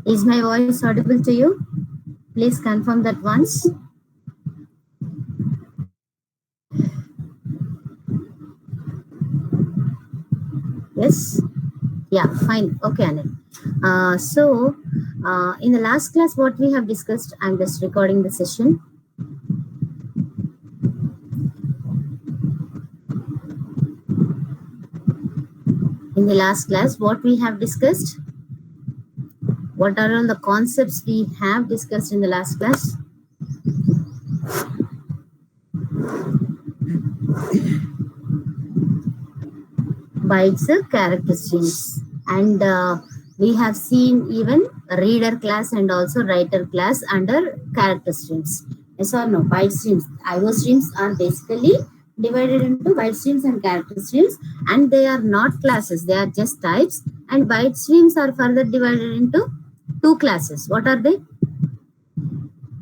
Is my voice audible to you? Please confirm that once. Yes? Yeah, fine. Okay, Anil. In the last class, what we have discussed, I'm just recording the session. In the last class, what we have discussed? What are all the concepts we have discussed in the last class? Bytes, character strings, and we have seen even reader class and also writer class under character streams. Yes or no? Byte streams. IO streams are basically divided into byte streams and character streams, and they are not classes, they are just types. And byte streams are further divided into two classes. What are they?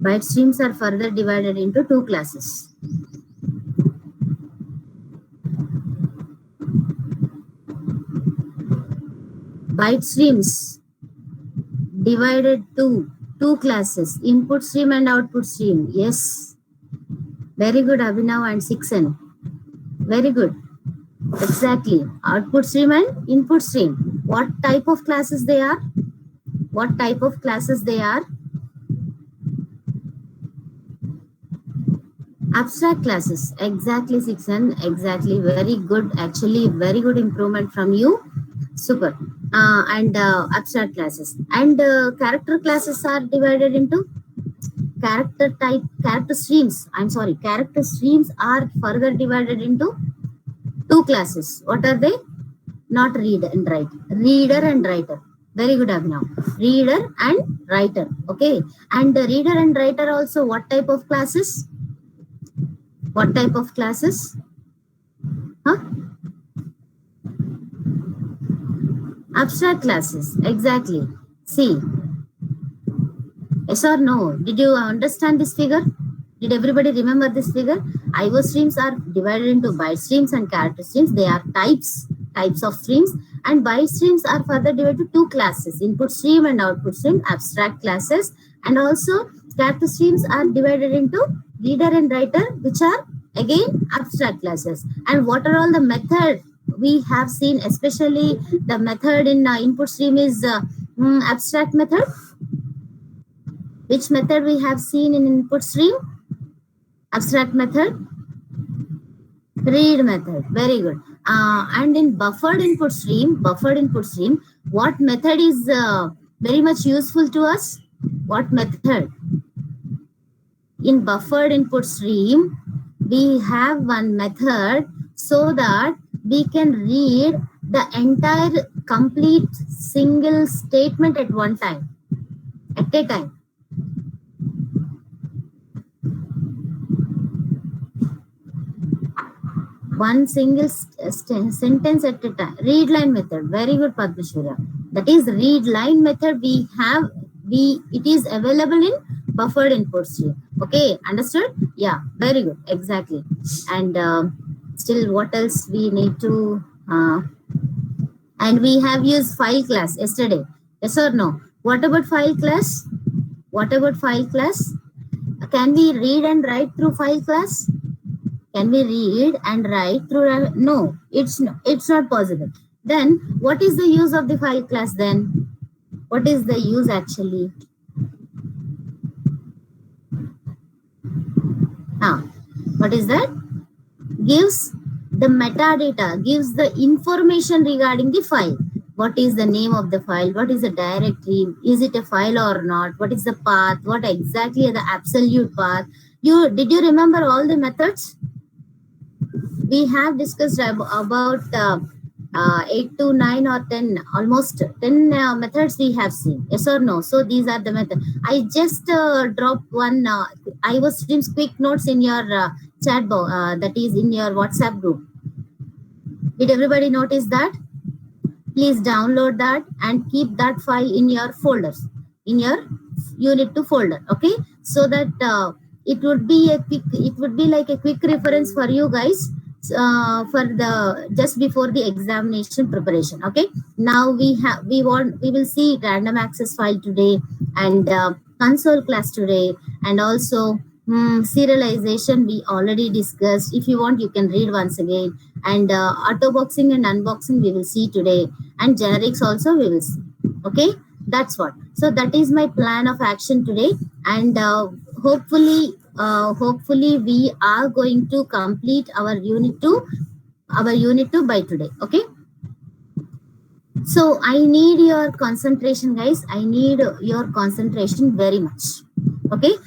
Byte streams are further divided into two classes. Byte streams divided to two classes, input stream and output stream. Yes, very good, Abhinav and Siksen. Very good. Exactly. Output stream and input stream. What type of classes they are? What type of classes they are? Abstract classes. Exactly, Siksen. Exactly. Very good. Actually, very good improvement from you. Super. Abstract classes. And character classes are divided into character streams. I'm sorry. Character streams are further divided into two classes. What are they? Not read and write. Reader and writer. Very good, Abhinav. Reader and writer. Okay. And the reader and writer also, what type of classes? What type of classes? Huh? Abstract classes. Exactly. See. Yes or no? Did you understand this figure? Did everybody remember this figure? IO streams are divided into byte streams and character streams. They are types of streams, and byte streams are further divided to two classes, input stream and output stream, abstract classes. And also character streams are divided into reader and writer, which are again abstract classes. And what are all the methods we have seen? Especially the method in input stream is abstract method. Which method we have seen in input stream? Abstract method. Read method. Very good. And in buffered input stream, what method is very much useful to us? What method? In buffered input stream, we have one method so that we can read the entire complete single statement at one time, at a time. One single sentence at a time. Read line method. Very good, Padmashwara. That is read line method we have. It is available in buffered input stream. Okay, understood? Yeah, very good. Exactly. And still, what else we need to? And we have used file class yesterday. Yes or no? What about file class? What about file class? Can we read and write through file class? Can we read and write through? No, it's not possible. Then what is the use of the file class then? What is the use actually? What is that? Gives the metadata, gives the information regarding the file. What is the name of the file? What is the directory? Is it a file or not? What is the path? What exactly is the absolute path? Did you remember all the methods? We have discussed about 8 to 9 or 10, almost 10 methods we have seen. Yes or no? So these are the methods. I just dropped one IO streams quick notes in your chat box, that is in your WhatsApp group. Did everybody notice that? Please download that and keep that file in your folders, in your unit 2 folder. Okay, so that it would be like a quick reference for you guys. for the just before the examination preparation. Okay, now we will see random access file today, and console class today, and also serialization we already discussed. If you want, you can read once again. And auto boxing and unboxing we will see today, and generics also we will see. Okay, that's what. So that is my plan of action today, and hopefully we are going to complete our unit 2 by today. Okay, so I need your concentration, guys. I need your concentration very much. Okay,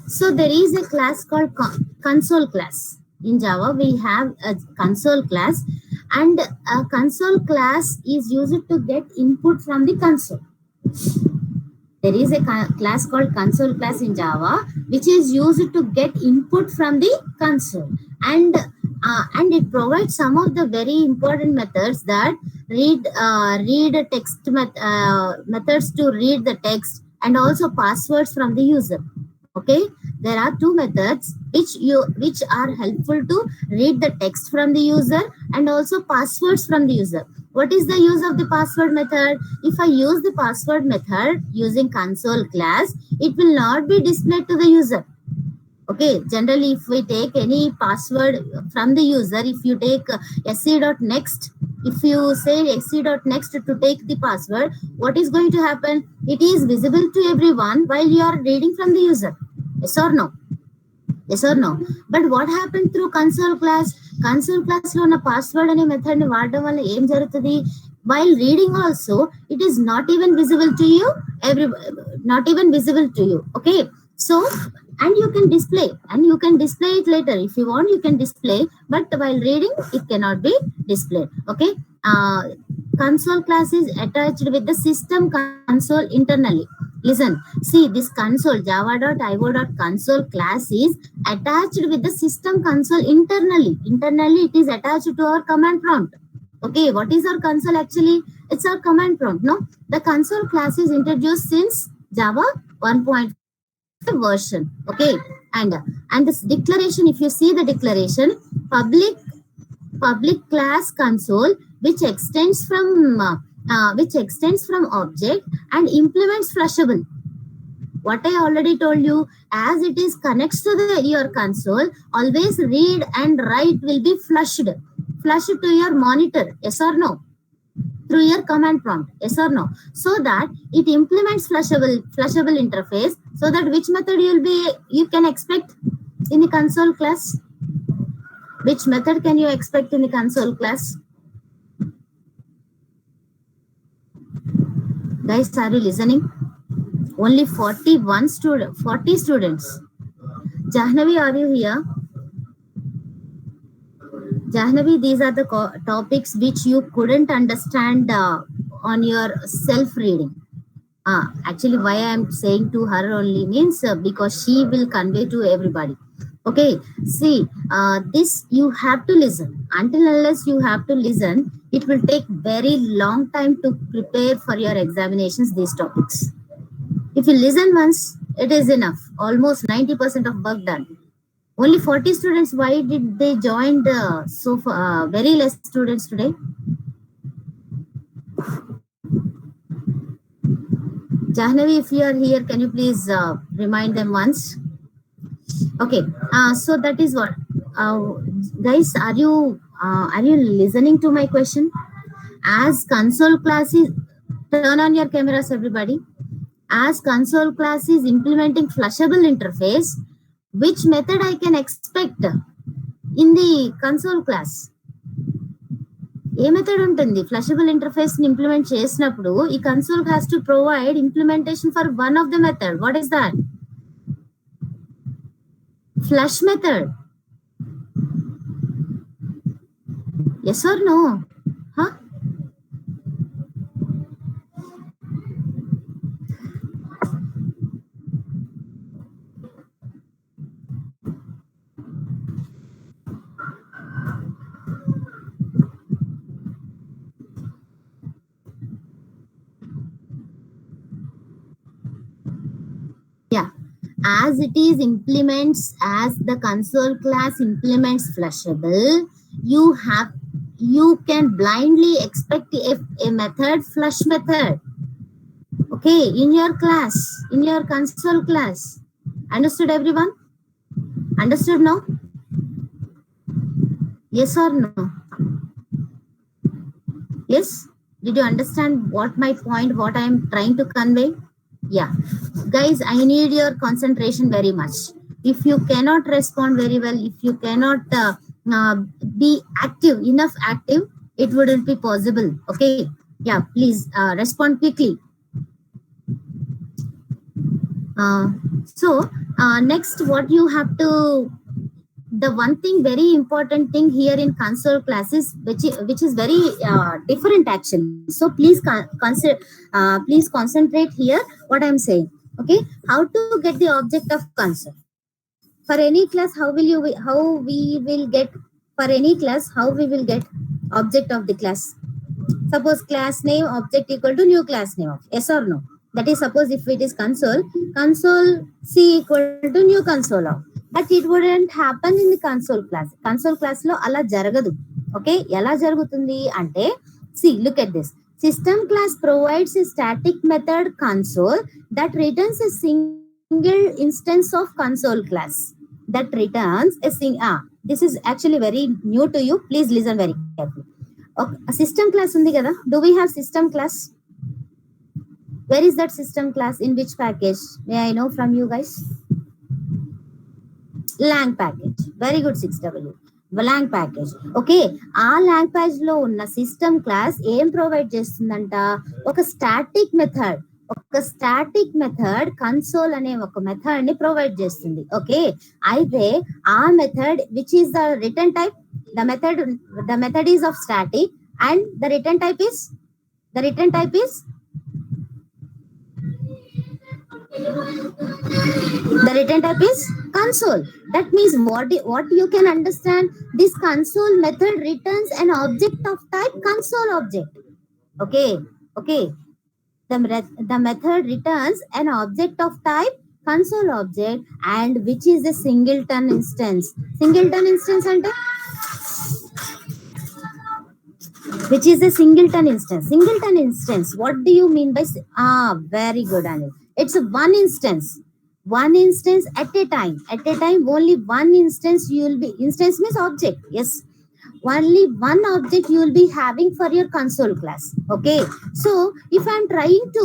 so there is a class called console class. In Java we have a console class, and a console class is used to get input from the console. There is a class called console class in Java, which is used to get input from the console, and it provides some of the very important methods that read methods to read the text, and also passwords from the user. Okay, there are two methods which are helpful to read the text from the user, and also passwords from the user. What is the use of the password method? If I use the password method using console class, it will not be displayed to the user. Okay, generally if we take any password from the user, if you take sc.next, if you say sc.next to take the password, what is going to happen? It is visible to everyone while you are reading from the user. Yes or no? Yes or no? But what happened through console class? Console class lo na password ane method ni vaadam valla em jarutadi? While reading also, it is not even visible to you. Not even visible to you. Okay, so and you can display it later if you want. You can display, but while reading it cannot be displayed. Okay, console class is attached with the system console internally. Listen, see, this console java.io.console class is attached with the system console internally it is attached to our command prompt. Okay, what is our console actually? It's our command prompt. No, the console class is introduced since Java 1.5 version. Okay, and this declaration, if you see the declaration, public class console, which extends from object and implements flushable. What I already told you, as it is connects to your console, always read and write will be flushed to your monitor. Yes or no? Through your command prompt. Yes or no? So that it implements flushable interface. So that which method you can expect in the console class? Which method can you expect in the console class? Guys, are you listening? Only 40 students. Jahnavi, are you here? Jahnavi, these are the topics which you couldn't understand on your self-reading. Actually, why I am saying to her only means because she will convey to everybody. Okay, see, this you have to listen. Until unless you have to listen, it will take very long time to prepare for your examinations, these topics. If you listen once, it is enough. Almost 90% of work done. Only 40 students. Why did they join very less students today? Jahnavi, if you are here, can you please remind them once? Okay, so that is what. Guys, are you listening to my question? As console class is, turn on your cameras, everybody. As console class is implementing flushable interface, which method I can expect in the console class? ఏ method ఉంటుంది? Flushable interface ని implement చేసినప్పుడు ఈ console has to provide implementation for one of the method. What is that? Flush method. Yes or no? As the console class implements flushable, you can blindly expect a method flush method, okay, in your class, in your console class. Understood everyone? Understood now? Yes or no? Yes? Did you understand what my point, what I am trying to convey? Yeah. Guys, I need your concentration very much. If you cannot respond very well, if you cannot uh, be active, enough active, it wouldn't be possible. Okay. Yeah, please respond quickly. Uh, so, next, what you have to, the one thing, very important thing here in console classes, which is very different actually. So please please concentrate here what I'm saying. Okay, how to get the object of console for any class? How we will get, for any class, how we will get object of the class? Suppose class name object equal to new class name of, yes or no? That is, suppose if it is console c equal to new console of, but it wouldn't happen in the console class lo ala jaragadu. Okay, ఎలా జరుగుతుంది అంటే, see, look at this. System class provides a static method console that returns a single instance of console class, that returns a this is actually very new to you, please listen very carefully. Okay, a system class undi kada, do we have system class? Where is that system class, in which package? May I know from you guys? lang package. Very good, 6W. lang package. Okay, ఆ lang package లో ఉన్న system class ఏం provide చేస్తుందంట? ఒక static method console అనే ఒక method ని provide చేస్తుంది. ఓకే, అయితే ఆ method which is the return type, the method is of static, and the return type is the return type is console. That means what you can understand, this console method returns an object of type console object. Okay, the method returns an object of type console object, and which is a singleton instance. Singleton instance ante, which is a singleton instance. Singleton instance, what do you mean by very good, Anil. It's a one instance at a time, only one instance. You will be, instance means object, yes, only one object you will be having for your console class. Okay, so if I'm trying to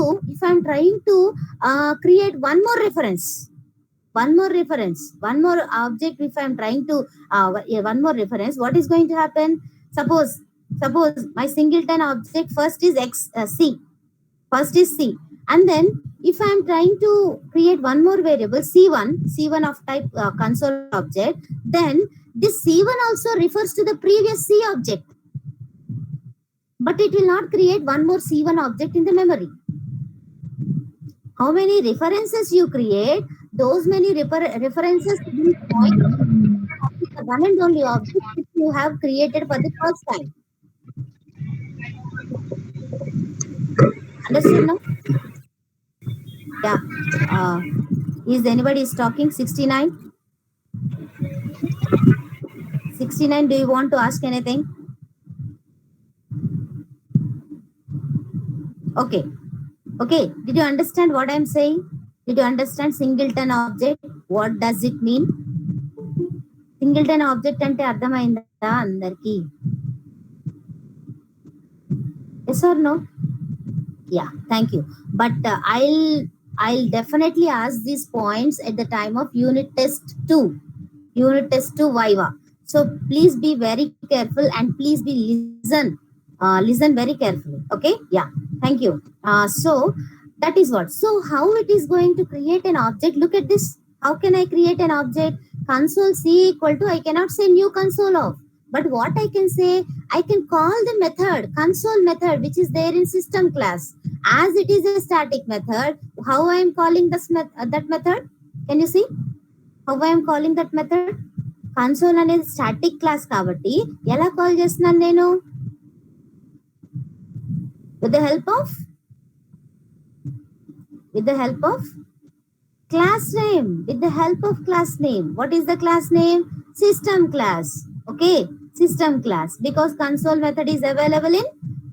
create one more object, if I'm trying to one more reference, what is going to happen? Suppose my singleton object first is c, and then if I'm trying to create one more variable, c1 of type console object, then this c1 also refers to the previous c object, but it will not create one more c1 object in the memory. How many references you create, those many references will point to the one and only object which you have created for the first time. Understood now? Yeah. Is anybody is talking? 69? 69, do you want to ask anything? Okay, did you understand what I'm saying? Did you understand singleton object? What does it mean? Singleton object ante ardhamainda andarki? Yes or no? Yeah, thank you. But I'll definitely ask these points at the time of unit test 2 Viva. So please be very careful and please be listen very carefully. Okay, yeah, thank you. So that is what. So how it is going to create an object? Look at this. How can I create an object? Console c equal to, I cannot say new console of, but what I can say, I can call the method console method which is there in system class. As it is a static method, how I am calling that method? Can you see how I am calling that method? Console అనేది static class కాబట్టి ఎలా call చేస్తున్నాను నేను? with the help of class name. With the help of class name. What is the class name? System class. Okay, System class, because console method is available in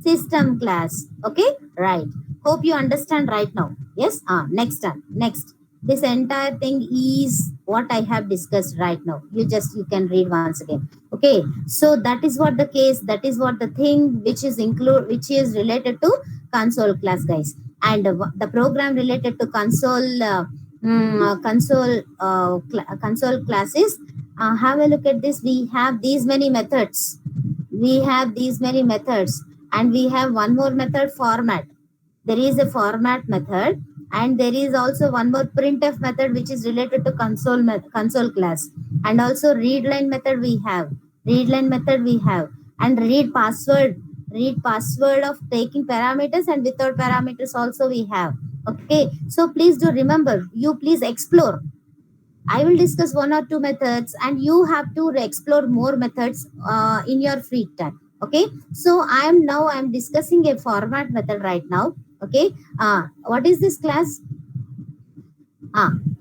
system class. Okay, right. Hope you understand right now. Yes. Next time. Next. This entire thing is what I have discussed right now. You can read once again. Okay. So that is what the case. That is what the thing which is related to console class, guys. And the program related to console classes. Have a look at this. We have these many methods. And we have one more method, format. There is a format method, and there is also one more printf method which is related to console class. And also read line method we have. And read password of taking parameters and without parameters also we have. Okay, so please do remember, you please explore. I will discuss one or two methods, and you have to explore more methods in your free time. Okay, so I'm discussing a format method right now. Okay, what is this class?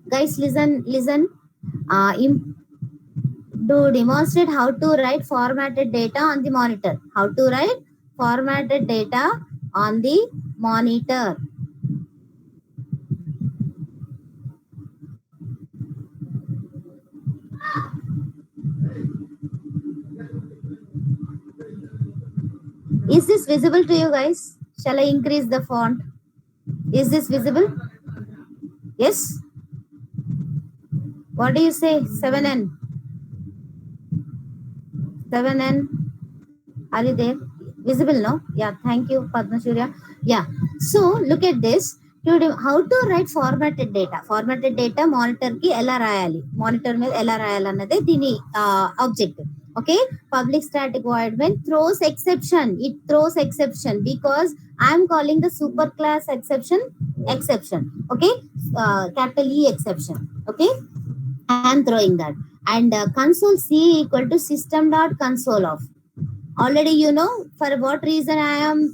Guys, listen. To demonstrate how to write formatted data on the monitor. How to write formatted data on the monitor. Is this visible to you guys? Shall I increase the font? Is this visible? Yes? What do you say? 7N. 7N. Are you there? Visible, no? Yeah, thank you, Padma Surya. Yeah. So look at this. How to write formatted data. Formatted data monitor ki ela rayali. Monitor में ela rayalanade dini objective. Okay, public static void main throws exception. It throws exception because I am calling the superclass exception. Okay, capital E exception. Okay, I am throwing that. And console C equal to system dot console of. Already you know for what reason I am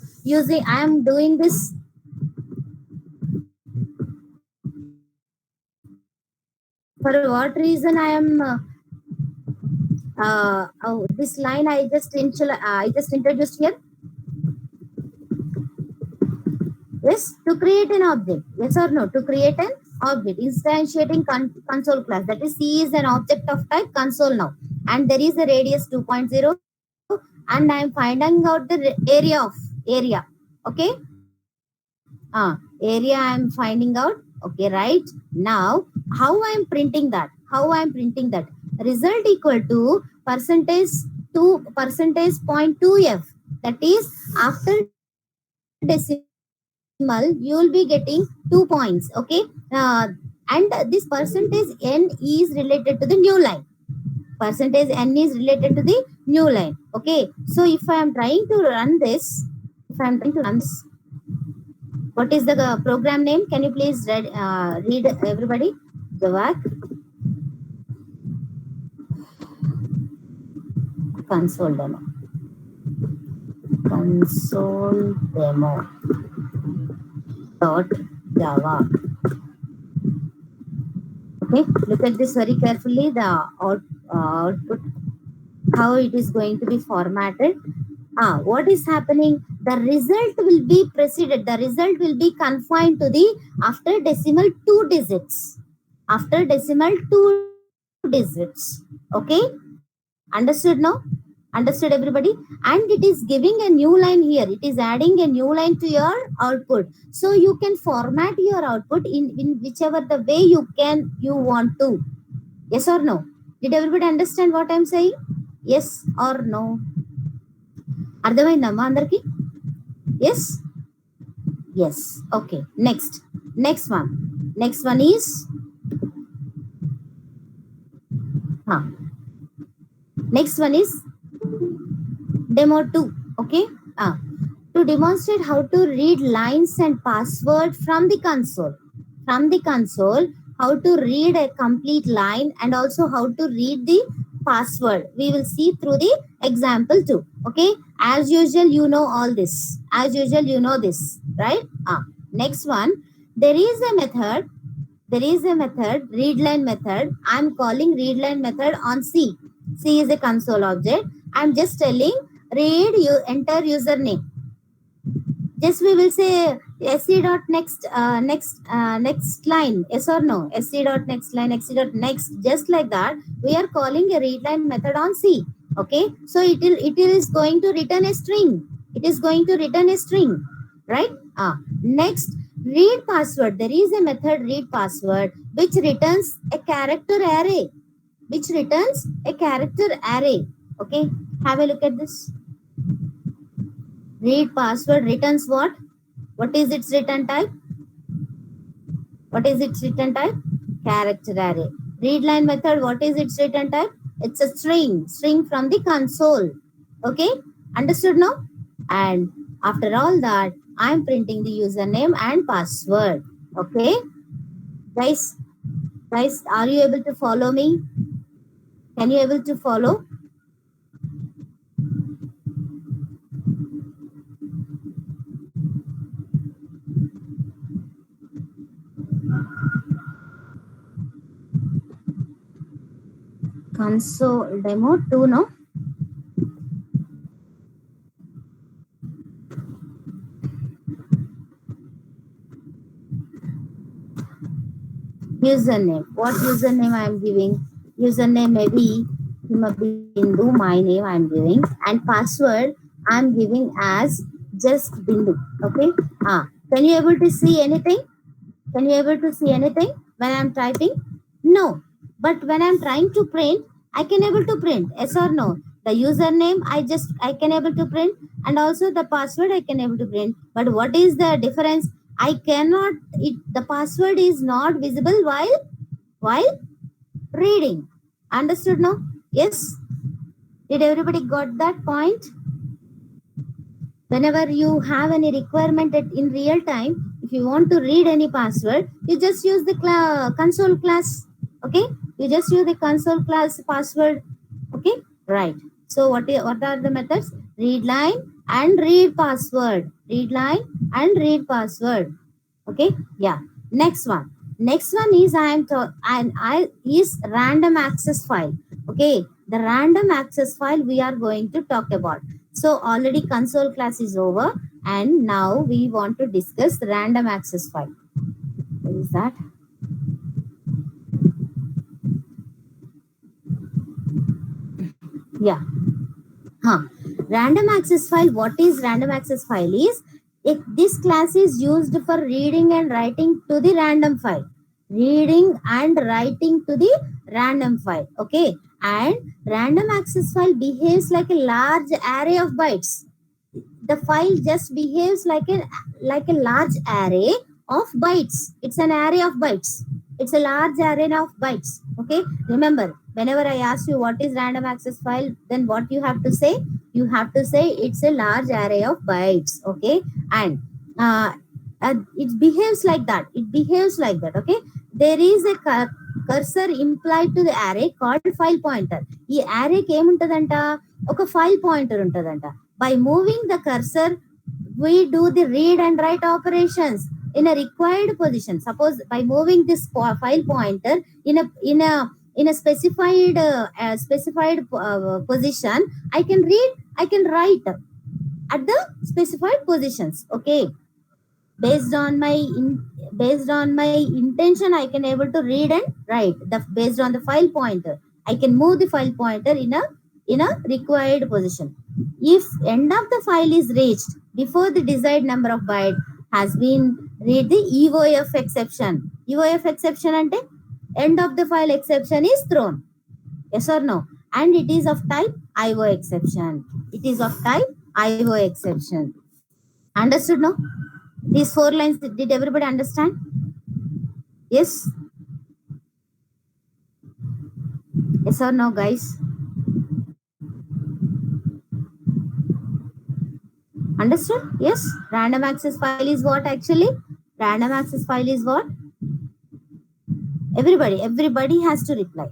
doing this. For what reason I am this line I just introduced here. Yes, to create an object. Yes or no? To create an object, instantiating console class. That is, C is an object of type console now, and there is a radius 2.0, and I am finding out the area. Okay. Area I am finding out. Okay, right now how I am printing that? Result equal to percentage 0.2f. That is, after decimal you will be getting 2 points. Okay, and this percentage n is related to the new line. Okay, so if I am trying to run this, what is the program name? Can you please read everybody? Javak. Console demo. Dot Java. Okay, look at this very carefully. The output, how it is going to be formatted. What is happening? The result will be preceded. The result will be confined to the after decimal 2 digits. Okay, understood now? Understood everybody? And it is giving a new line here. It is adding a new line to your output. So you can format your output in whichever the way you want to. Yes or no? Did everybody understand what I am saying? Yes or no? అర్థమైందమ్మా అందరికి? Yes. Okay, next one is demo 2. Okay, to demonstrate how to read lines and password from the console, how to read a complete line and also how to read the password. We will see through the example too. Okay, as usual you know all this. Right? Next one, there is a method, readline method. I am calling readline method on C. C is a console object, I'm just telling read you enter username. Just we will say sc dot next line, yes or no, sc dot next line, sc dot next, just like that we are calling a read line method on C. Okay, so it is going to return a string, it is going to return a string, right? Next, read password, there is a method read password which returns a character array, which returns a character array. Okay, have a look at this. Read password returns what? What is its return type? What is its return type? Character array. Read line method, what is its return type? It's a string from the console. Okay, understood now? And after all that, I'm printing the username and password. Okay, guys, are you able to follow me? Can you able to follow? Console demo 2, no? Username. What username I am giving? Username maybe Himabindu, my name I am giving, and password I am giving as just Bindu. Okay. Can you able to see anything? Can you able to see anything when I am typing? No. But when I am trying to print, I can able to print. Yes or no? The username I can able to print, and also the password I can able to print. But what is the difference? I cannot. The password is not visible while reading. Understood now? Yes. Did everybody got that point? Whenever you have any requirement in real time, if you want to read any password, you just use the console class. Okay, you just use the console class password. Okay, right. So what are the methods? Read line and read password. Read line and read password. Okay, yeah. Next one is I is random access file. Okay, the random access file we are going to talk about. So already console class is over, and now we want to discuss the random access file. What is that? Yeah. Random access file. What is random access file is, if this class is used for reading and writing to the random file. Reading and writing to the random file. Okay. And random access file behaves like a large array of bytes. The file just behaves like a large array of bytes. It's an array of bytes. It's a large array of bytes. Okay. Remember, whenever I ask you what is random access file, then what you have to say? You have to say it's a large array of bytes. Okay. And it behaves like that. It behaves like that. Okay. There is a cursor implied to the array called file pointer. ఈ arrayకి ఏముంటదంట? ఒక file pointer ఉంటదంట. By moving the cursor, we do the read and write operations in a required position. Suppose by moving this file pointer in a specified position, I can read, I can write at the specified positions. Okay, based on my intention, I can able to read and write based on the file pointer. I can move the file pointer in a required position. If end of the file is reached before the desired number of byte has been read the EOF exception. EOF exception ante end of the file exception is thrown. Yes or no? And it is of type IO exception. It is of type IO exception. Understood now? These 4 lines, did everybody understand? Yes? Yes or no, guys? Understood? Yes? Random access file is what actually? Random access file is what? Everybody has to reply.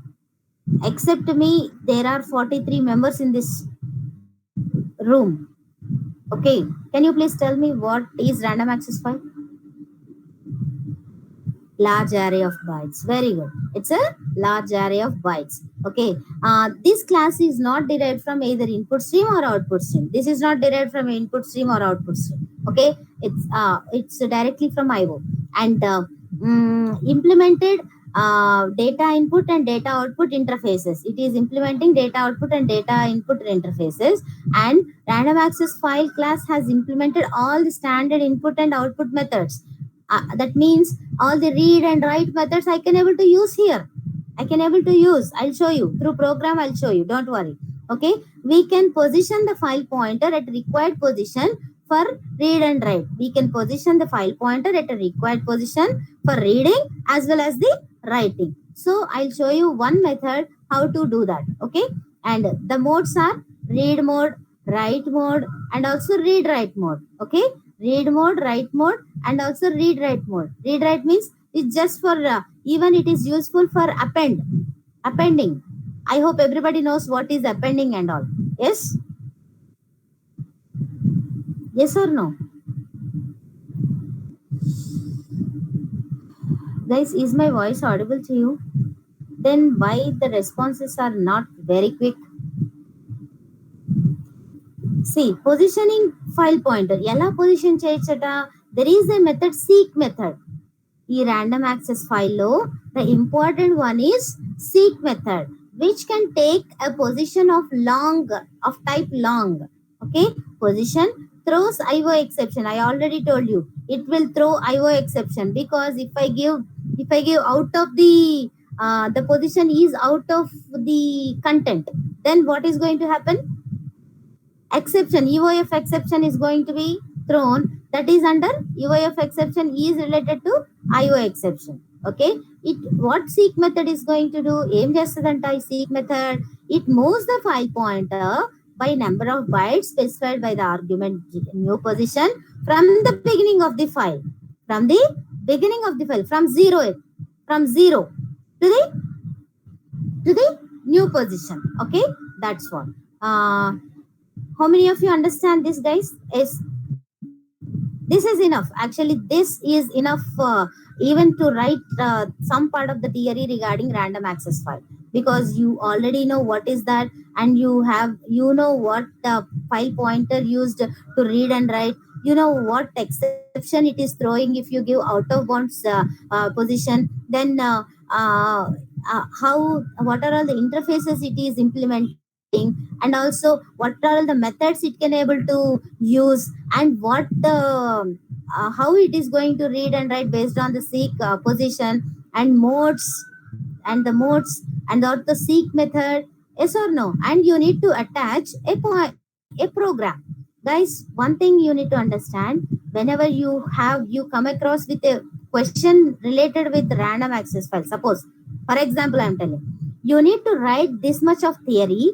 Except me, there are 43 members in this room. Okay, can you please tell me what is random access file? Large array of bytes. Very good. It's a large array of bytes. Okay, this class is not derived from either input stream or output stream. This is not derived from input stream or output stream. Okay, it's directly from IO and implemented data input and data output interfaces. It is implementing data output and data input interfaces, and random access file class has implemented all the standard input and output methods. That means all the read and write methods I can able to use here. I can able to use. I'll show you through program. I'll show you. Don't worry. Okay. We can position the file pointer at required position for read and write. We can position the file pointer at a required position for reading as well as the writing. So I'll show you one method how to do that. Okay. And the modes are read mode, write mode, and also read write mode. Okay. Read mode, write mode, and also read write mode. Read write means it's just for even it is useful for appending. I hope everybody knows what is appending and all. Yes, yes or no, guys? Is my voice audible to you? Then why the responses are not very quick? See, positioning file pointer ఎలా position చేయొచ్చట? There is a method seek method. ఈ random access file లో the important one is seek method, which can take a position of long, of type long. Okay, position throws IO exception. I already told you it will throw IO exception, because if I give out of the position is out of the content, then what is going to happen? Exception, EOF exception is going to be thrown. That is under EOF exception is related to IO exception. Okay, it what seek method is going to do? Aim chestadanta ఈ seek method, it moves the file pointer by number of bytes specified by the argument new position from the beginning of the file, from the beginning of the file, from zero to the new position. Okay, that's what. How many of you understand this, guys? Is this is enough? Actually, this is enough even to write some part of the theory regarding random access file, because you already know what is that, and you know what the file pointer used to read and write. You know what exception it is throwing if you give out of bounds position. Then how, what are all the interfaces it is implementing, and also what are all the methods it can able to use, and what the how it is going to read and write based on the seek position, and modes, and the modes, and what the seek method. Yes or no? And you need to attach a program. Guys, one thing you need to understand, whenever you come across with a question related with random access file, suppose for example I'm telling, you need to write this much of theory,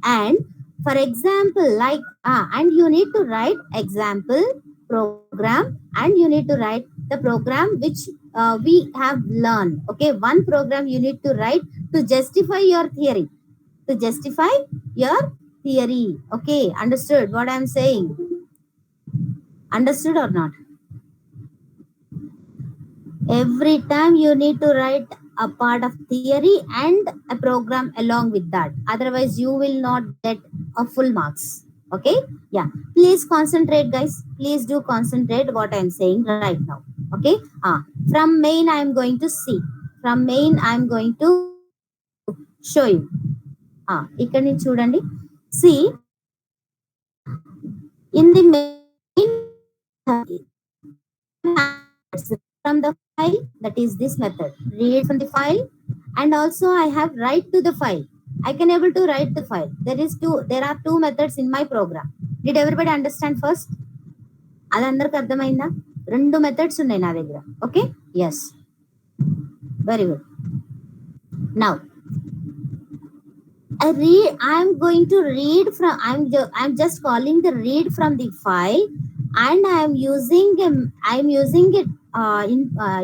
and for example like and you need to write example program, and you need to write the program which we have learned. Okay, one program you need to write to justify your theory, to justify your theory. Okay, understood what I'm saying? Understood or not? Every time you need to write a part of theory and a program along with that, otherwise you will not get a full marks. Okay, yeah, please concentrate, guys. Please do concentrate what I'm saying right now. Okay, from main I am going to see, from main I am going to show you. ఇక్కడ నుంచి చూడండి. See, in the main from the file, that is this method, read from the file, and also I have write to the file. I can able to write the file. There are two methods in my program. Did everybody understand first? అది అందరికి అర్థమైందా? రెండు methods ఉన్నాయి నా దగ్గర. Okay, yes, very good. Now I'm going to read from, I'm just calling the read from the file, and I'm using it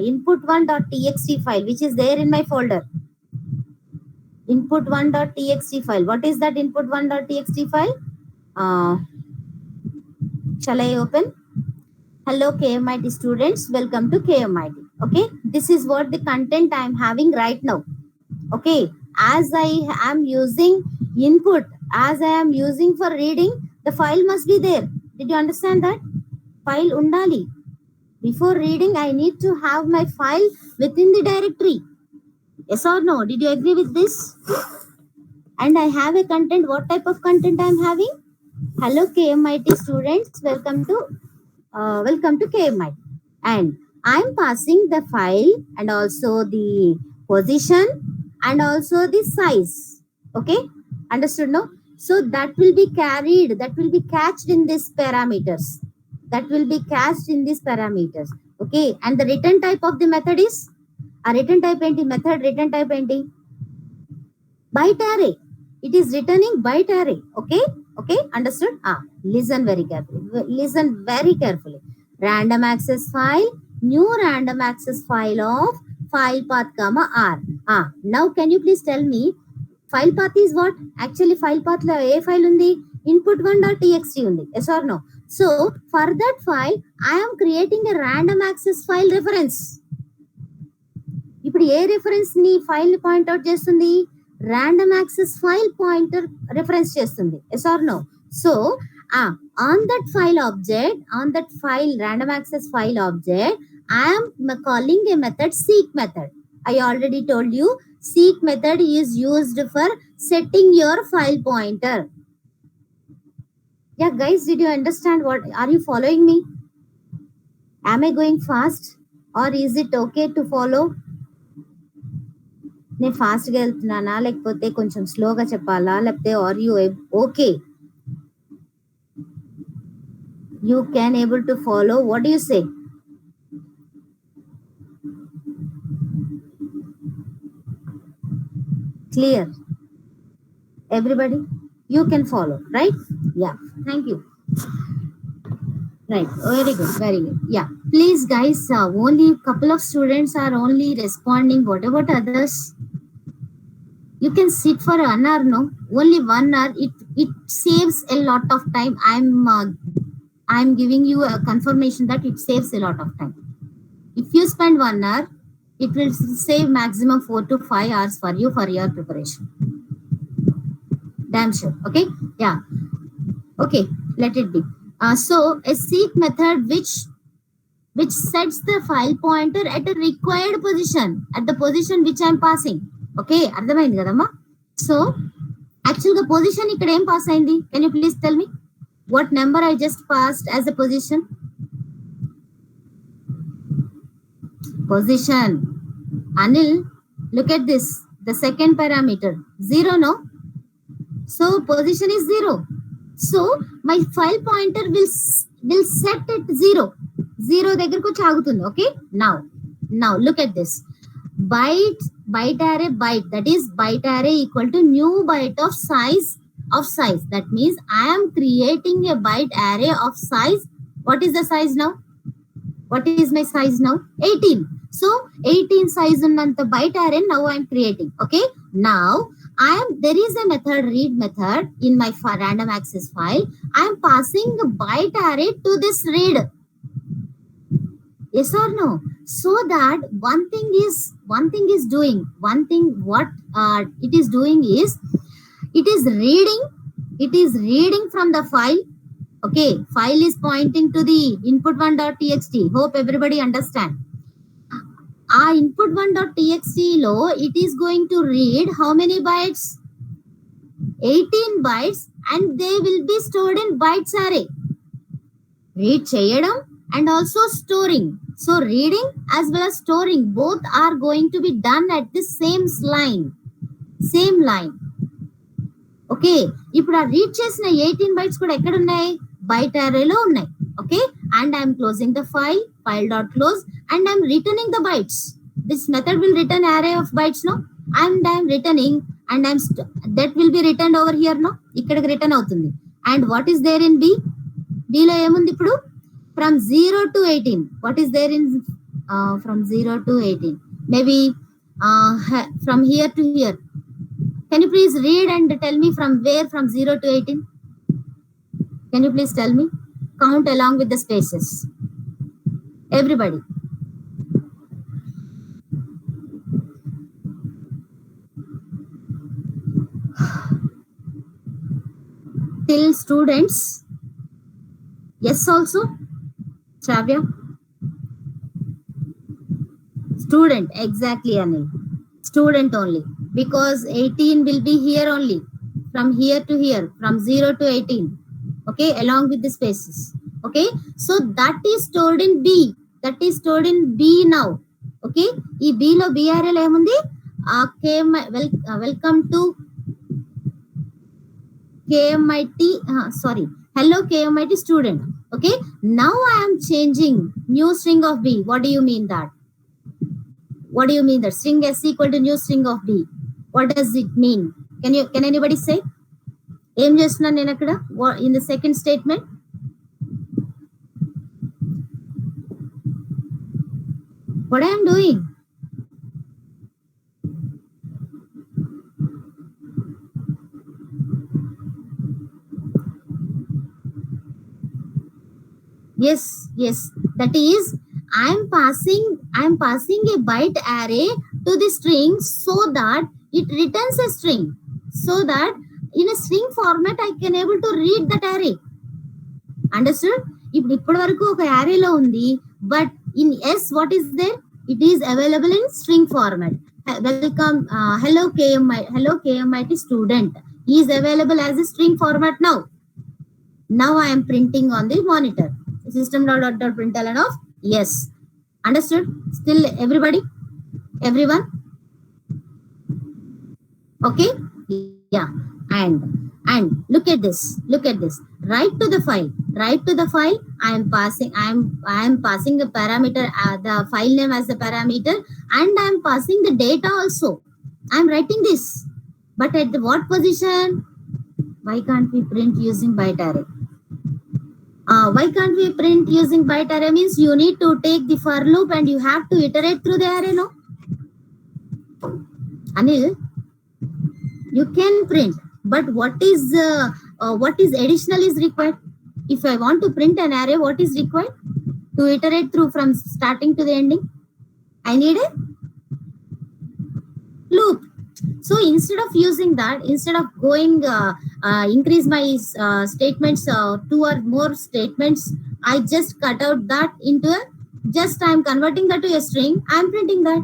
input1.txt file, which is there in my folder. Input1.txt file. What is that input1.txt file? Shall I open? Hello KMIT students, welcome to KMIT. Okay, this is what the content I am having right now. Okay, as I am using input, as I am using for reading, the file must be there. Did you understand that? File undali. Before reading, I need to have my file within the directory. Yes or no? Did you agree with this? And I have a content. What type of content I am having? Hello KMIT students, welcome to KMIT. And I am passing the file and also the position and also the size. Okay, understood? No, so that will be carried, that will be catched in these parameters, that will be cached in these parameters. Okay, and the return type of the method is a return type enti method return type enti byte array. It is returning byte array. Okay, okay, understood? Listen very carefully, listen very carefully. Random access file, new random access file of file path comma r. Now can you please tell me file path is what? Actually file path lo a file undi, input1.txt undi. Yes or no? So for that file I am creating a random access file reference. ఇప్పుడు ఏ reference ని file ని point out చేస్తుంది? random access file pointer reference చేస్తుంది. Yes or no? So on that file object, on that file random access file object, I am calling a method seek method. I already told you seek method is used for setting your file pointer. Yeah guys, did you understand? What are you following me? Am I going fast or is it okay to follow? నేను ఫాస్ట్గా వెళ్తున్నానా లేకపోతే కొంచెం స్లోగా చెప్పాలా లేకపోతే are you okay? You can able to follow. What you say? Clear everybody? You can follow, right? Yeah, thank you. Right, very good, very good. Yeah, please guys, only couple of students are only responding. What about others? You can sit for 1 hour, no? Only 1 hour. It saves a lot of time. I'm giving you a confirmation that it saves a lot of time. If you spend 1 hour, it will save maximum 4 to 5 hours for you for your preparation. Damn sure. Okay. Yeah. Okay. Let it be. So a seek method which sets the file pointer at a required position, at the position which I'm passing. Okay, అర్థమైంది కదమ్మా? So యాక్చువల్గా position ఇక్కడ ఏం pass అయింది? Can you please tell me what number I just passed as a position? Position. Anil, look at this, the second parameter 0, no? So position is 0. So my file pointer will set at 0. 0 దగ్గరకు వచ్చి ఆగుతుంది. Okay, now look at this. byte array byte, that is byte array equal to new byte of size. That means I am creating a byte array of size. What is the size now? What is my size now? 18. So 18 size unnanta byte array now I am creating. Okay, now there is a method read method in my random access file. I am passing the byte array to this read. Yes or no? So that one thing is doing, what it is doing is it is reading from the file. Okay, file is pointing to the input1.txt. hope everybody understand. Input1.txt lo it is going to read how many bytes? 18 bytes, and they will be stored in bytes array. Read cheyadam and also storing. So reading as well as storing both are going to be done at the same line. Okay, ఇప్పుడు ఆ read చేసిన 18 bytes కూడా ఎక్కడ ఉన్నాయి? byte array లో ఉన్నాయి. Okay, and I am closing the file dot close, and I am returning the bytes. This method will return array of bytes, no? And I am returning, and that will be returned over here, no? ఇక్కడికి return అవుతుంది. And what is there in B? B లో ఏముంది ఇప్పుడు? From 0 to 18. What is there in from 0 to 18? Maybe from here to here. Can you please read and tell me from where, from 0 to 18? Can you please tell me? Count along with the spaces. Everybody. till students. Yes, also, Shravya. Student, exactly, Anil. Student only, because 18 will be here only, from here to here, from 0 to 18. Okay, along with the spaces. Okay, so that is stored in B. That is stored in B now. Okay, ఈ B లో BRL ఏముంది? Welcome to KMIT. Sorry, hello KMIT student. Okay, now I am changing new string of B. What do you mean that? What do you mean that string S equal to new string of B? What does it mean? Can anybody say? ఏం చేస్తున్నాను నేను అక్కడ in the second statement? What I am doing? Yes, that is, I am passing a byte array to the string so that it returns a string, so that in a string format I can able to read that array. Understood? ఇప్పటి వరకు ఒక array లో ఉంది, but in S what is there? It is available in string format. Welcome, hello KMIT student is available as a string format now. Now I am printing on the monitor. System.println of yes. Understood? Still everybody? Everyone? Okay? Yeah. And look at this. Write to the file. I am passing a parameter, the file name as a parameter, and I am passing the data also. I am writing this. But at the what position? Why can't we print using byte array? Why can't we print using byte array? Means you need to take the for loop and you have to iterate through the array, no? Anil, you can print, but what is additional is required? If I want to print an array, what is required? To iterate through from starting to the ending, I need a loop. So instead of using that, instead of going increase my statements, 2 or more statements, I just cut out that into a, just I am converting that to a string. I am printing that.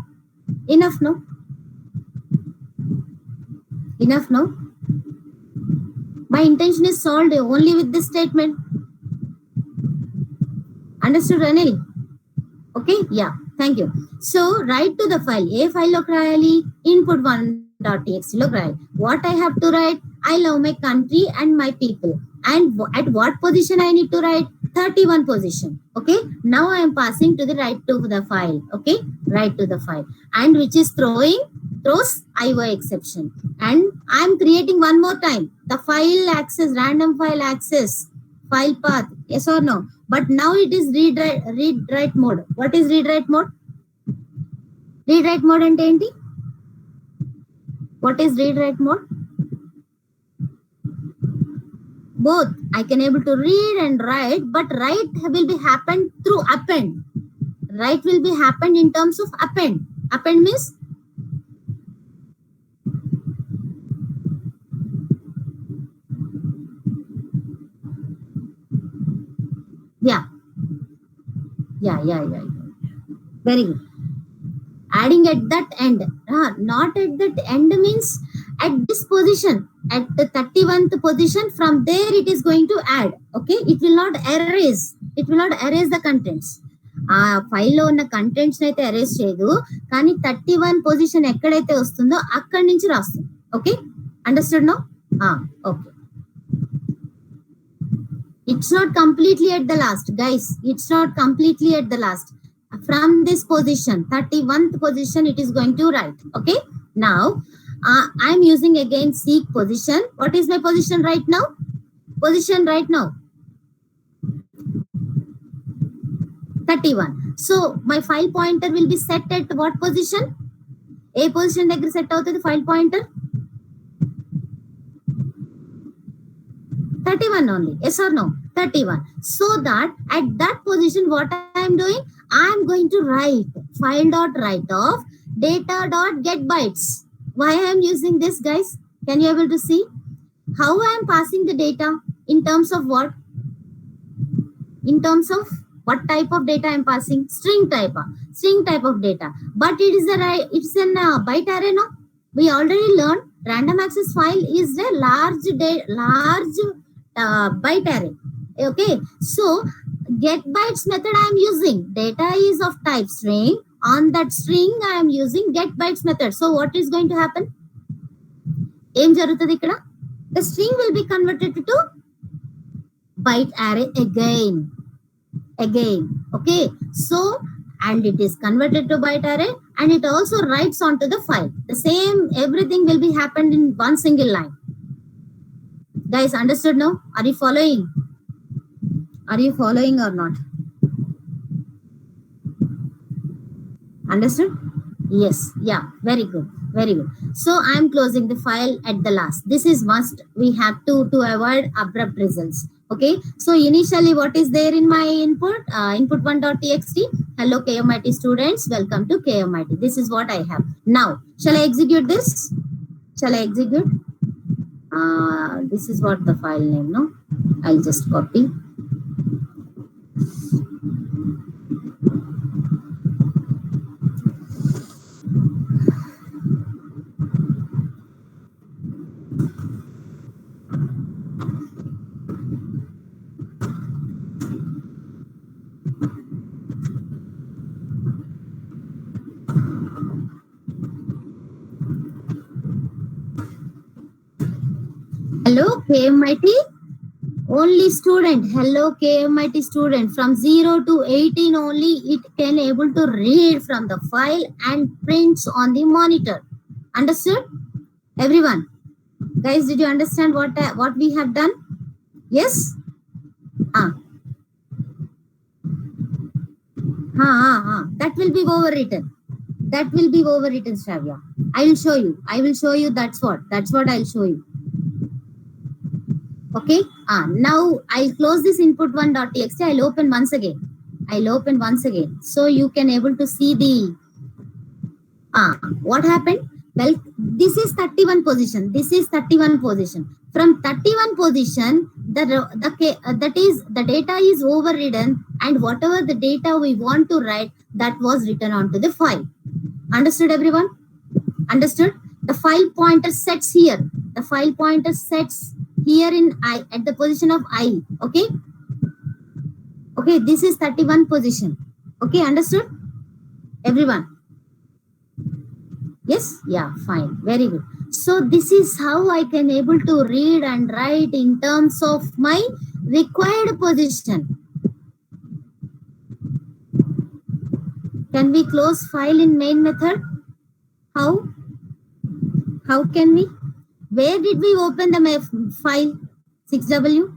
Enough, no? My intention is solved only with this statement. Understood, Anil? Okay, yeah, thank you. So write to the file. A file lo krayali input1.txt lo krayali. What I have to write? I love my country and my people. And at what position I need to write? 31 position. Okay, now I am passing to the write to the file. Okay, write to the file, and which is throws IO exception. And I am creating one more time the file access, random file access, file path. Yes or no? But now it is read write mode. What is read write mode? Read write mode ante enti? What is read write mode? Both. I can able to read and write, but write will be happen through append. Write will be happen in terms of append. Append means yeah. Very good. Adding at that end. Not at that end means at this position, at the 31st position. From there it is going to add. Okay, it will not erase the contents. File లో ఉన్న contents అయితే erase చేయదు, కానీ 31 position ఎక్కడైతే వస్తుందో అక్కడి నుంచి రాస్తుంది. Okay, understood no? Okay. It's not completely at the last, guys. It's not completely at the last. From this position, 31st position, it is going to write. Okay. Now, I'm using again seek position. What is my position right now? Position right now 31. So my file pointer will be set at what position? A position దగ్గర set అవుతుంది file pointer 31 only. Yes or no? 31. So that at that position, what I am doing? I am going to write file.write of data.getBytes. Why I am using this, guys? Can you able to see how I am passing the data in terms of what? In terms of what type of data I am passing? String type of data. But it is it's an byte array, no? We already learned random access file is a large byte array. Okay, so get bytes method I am using. Data is of type string. On that string I am using get bytes method. So what is going to happen? ఏం జరుగుతుంది ఇక్కడ? The string will be converted to byte array again. Okay, so and it is converted to byte array and it also writes onto the file. The same, everything will be happened in one single line. Guys, understood now? Are you following? Are you following or not? Understood? Yes. Yeah, very good. So I am closing the file at the last. This is must. We have to avoid abrupt results. Okay, so initially what is there in my input? Input1.txt. Hello KMIT students, welcome to KMIT. This is what I have. Now, shall I execute this? Shall I execute? This is what the file name, no? I'll just copy. Hello KMIT only student. Hello KMIT student. From 0 to 18 only it can able to read from the file and prints on the monitor. Understood? Everyone, guys, did you understand what we have done? Yes. That will be overwritten. Shravya. I will show you. That's what I'll show you. Okay, now I'll close this input1.txt. I'll open once again. So you can able to see the what happened. Well, this is 31 position. From 31 position, the data is overridden, and whatever the data we want to write, that was written onto the file. Understood, everyone? Understood? The file pointer sets here. Here in I, at the position of I. Okay, this is 31 position. Okay, understood, everyone? Yes. Yeah, fine, very good. So this is how I can able to read and write in terms of my required position. Can we close file in main method? How can we? Where did we open the file? 6W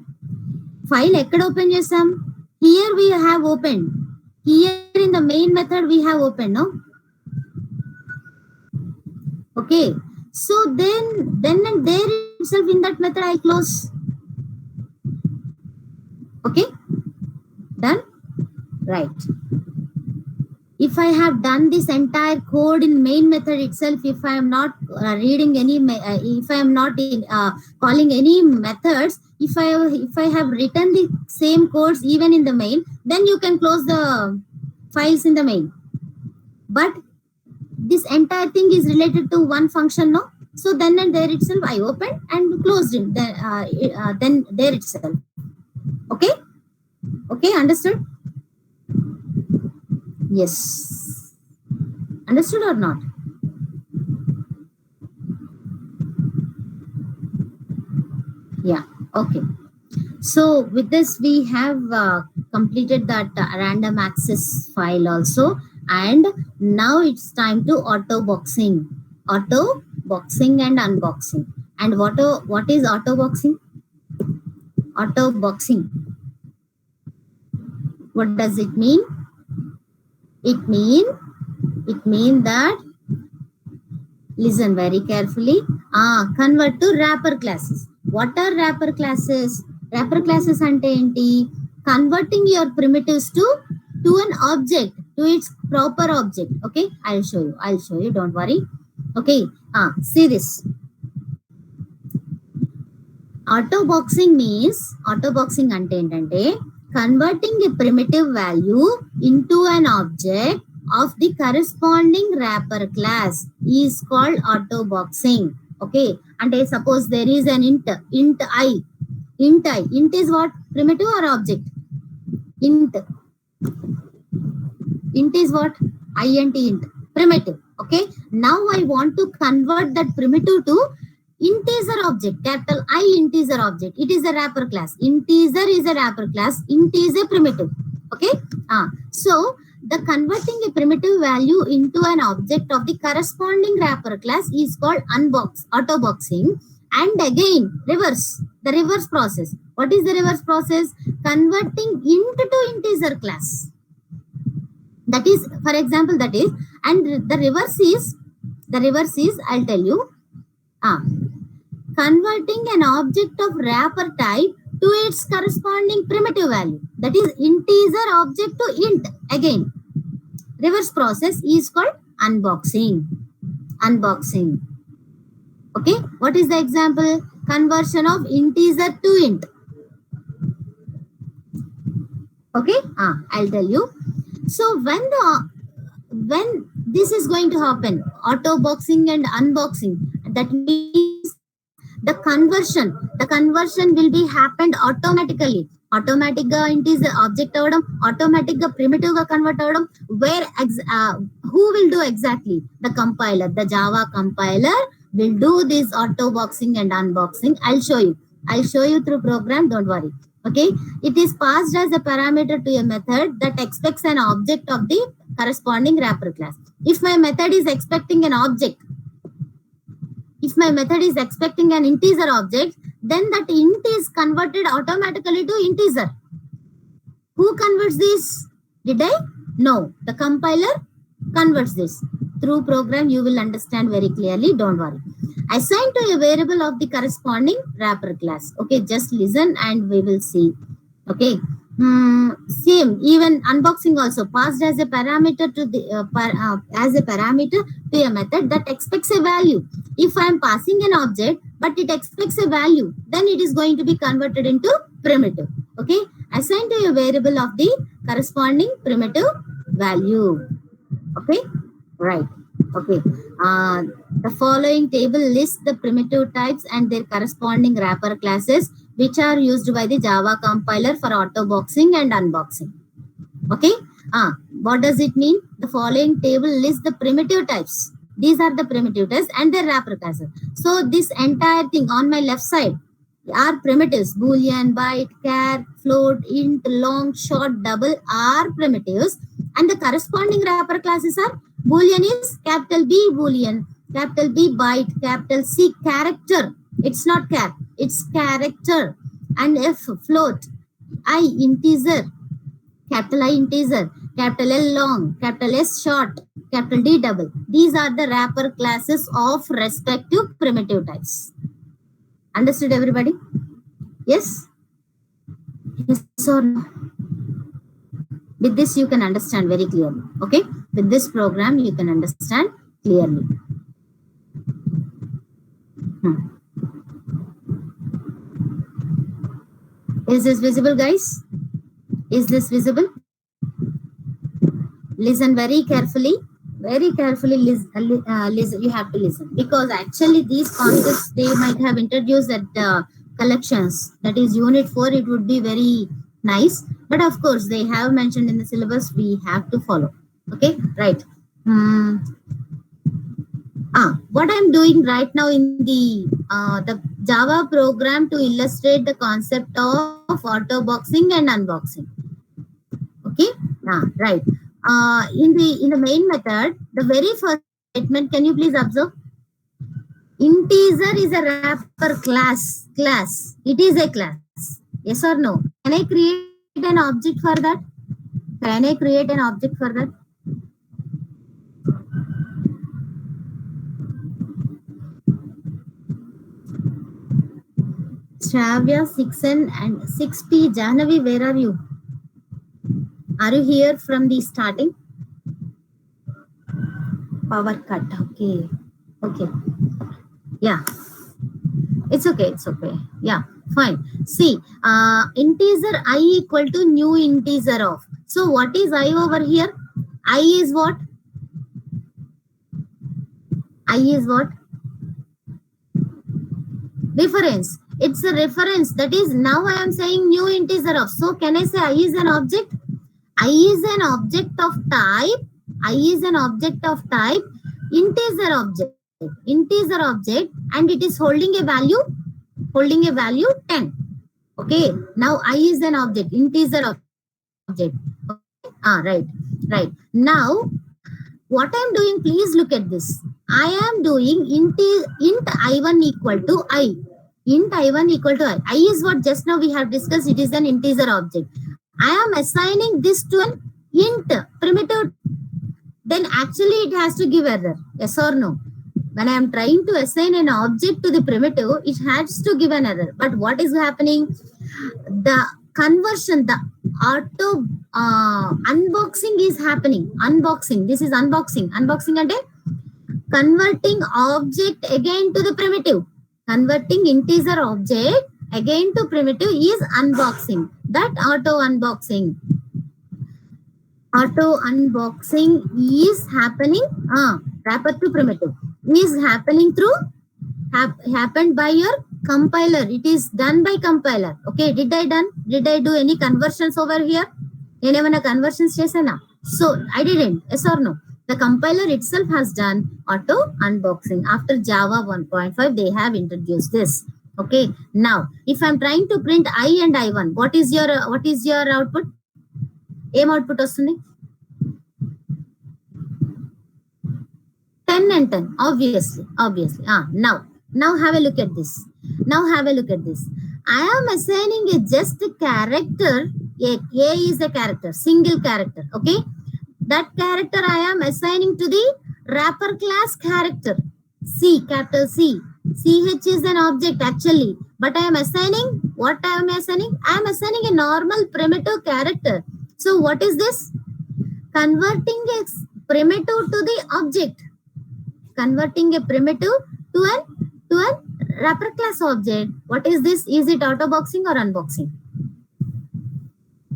file ekkada open chesam? Here we have opened. Here in the main method we have opened, no? Okay, so then and there itself in that method I close. Okay, done. Right. If I have done this entire code in main method itself, if I am not reading any, if I am not calling any methods, if I have written the same codes even in the main, then you can close the files in the main. But this entire thing is related to one function, no? So then and there itself I opened and closed it. Then there itself. Okay, understood? Yes. Understood or not? Yeah. Okay. So with this we have completed that random access file also, and now it's time to auto boxing and unboxing. And what is auto boxing? What does it mean? It mean that, listen very carefully, convert to wrapper classes. What are wrapper classes? Wrapper classes ante enti? Converting your primitives to an object, to its proper object. Okay, I'll show you, don't worry. Okay, see this. Autoboxing means, autoboxing ante entante converting a primitive value into an object of the corresponding wrapper class is called autoboxing. Okay, and suppose there is an int I. Int is what? Primitive or object? Int is what? Int, primitive. Okay, now I want to convert that primitive to integer object, capital I integer object. It is a wrapper class. Integer is a wrapper class. Int is a primitive. Okay, so the converting a primitive value into an object of the corresponding wrapper class is called autoboxing. And again, the reverse process. What is the reverse process? Converting int to integer class. That is, for example, that is, and the reverse is, I'll tell you, converting an object of wrapper type to its corresponding primitive value. That is integer object to int. Again, reverse process is called unboxing. Okay, what is the example? Conversion of integer to int. Okay, I'll tell you. So when this is going to happen, autoboxing and unboxing, that means the conversion will be happened automatically. Automatic ga integer object avadam, automatic ga primitive ga convert avadam. Where who will do exactly? The compiler, the Java compiler will do this autoboxing and unboxing. I'll show you through program, don't worry. Okay, it is passed as a parameter to a method that expects an object of the corresponding wrapper class. If my method is expecting an object, if my method is expecting an integer object, then that int is converted automatically to integer. Who converts this? Did I? No, the compiler converts this. Through program, you will understand very clearly, don't worry. Assigned to a variable of the corresponding wrapper class. Okay, just listen and we will see. Okay, same, even unboxing also passed as a parameter to the to a method that expects a value. If I am passing an object but it expects a value, then it is going to be converted into primitive. Okay, assigned to a variable of the corresponding primitive value. Okay, right. Okay, the following table lists the primitive types and their corresponding wrapper classes which are used by the Java compiler for autoboxing and unboxing. Okay, what does it mean? The following table lists the primitive types. These are the primitive types and their wrapper classes. So this entire thing on my left side are primitives. Boolean, byte, char, float, int, long, short, double are primitives, and the corresponding wrapper classes are Boolean is capital B Boolean, capital B byte, capital C character. It's not char, it's character. And F float, I integer, capital I integer, capital L long, capital S short, capital D double. These are the wrapper classes of respective primitive types. Understood, everybody? Yes? Yes or no? With this, you can understand very clearly. Okay? With this program, you can understand clearly. Is this visible, guys? Is this visible? Listen very carefully. Very carefully listen. You have to listen, because actually these concepts they might have introduced at collections, that is unit 4. It would be very nice, but of course they have mentioned in the syllabus, we have to follow. Okay, right. What I'm doing right now in the Java program to illustrate the concept of autoboxing and unboxing. Okay, right. In the main method, the very first statement, can you please observe? Integer is a wrapper class. It is a class. Yes or no? Can I create an object for that? Can I create an object for that? Shravya, 6N and 6P. Jahnavi, where are you? Are you here from the starting? Power cut. Okay. Yeah. It's okay. Yeah. Fine. See, integer I equal to new integer of. So what is I over here? I is what? I is what? Reference. It's a reference. That is, now I am saying new integer of. So can I say I is an object? I is an object of type. I is an object of type integer object. Integer object, and it is holding a value 10. Okay. Now I is an object, integer object. Right. Now what I am doing, please look at this. I am doing int I1 equal to I. Int I1 equal to I. I is what just now we have discussed. It is an integer object. I am assigning this to an int primitive. Then actually it has to give error. Yes or no? When I am trying to assign an object to the primitive, it has to give an error. But what is happening? The conversion, the auto unboxing is happening. Unboxing. This is unboxing. Unboxing and converting object again to the primitive. Converting integer object again to primitive is unboxing. That auto unboxing. Auto unboxing is happening. Wrapper to primitive is happening through happened by your compiler. It is done by compiler. Okay, did I do any conversions over here? Nenevana conversions chesana? So I didn't. Yes or no? The compiler itself has done auto unboxing. After Java 1.5 they have introduced this. Okay, now if I'm trying to print I and I1, what is your output? Em output vastundi? 10 and 10, obviously. Now have a look at this. I am assigning a just character. A is a character, single character. Okay, that character I am assigning to the wrapper class character. C, capital C. CH is an object actually, but I am assigning what I am assigning? I am assigning a normal primitive character. So what is this? Converting a primitive to the object. Converting a primitive to a wrapper class object. What is this? Is it autoboxing or unboxing?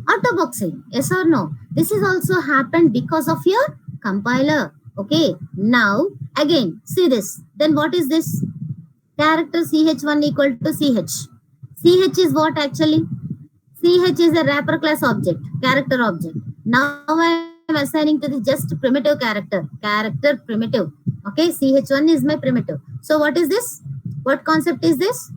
Autoboxing. Yes or no? This is also happened because of your compiler. Okay. Now again see this. Then what is this? Character ch1 equal to ch. Ch is what actually? Ch is a wrapper class object, character object. Now I am assigning to the just primitive character primitive. Okay, ch1 is my primitive. So what is this? What concept is this?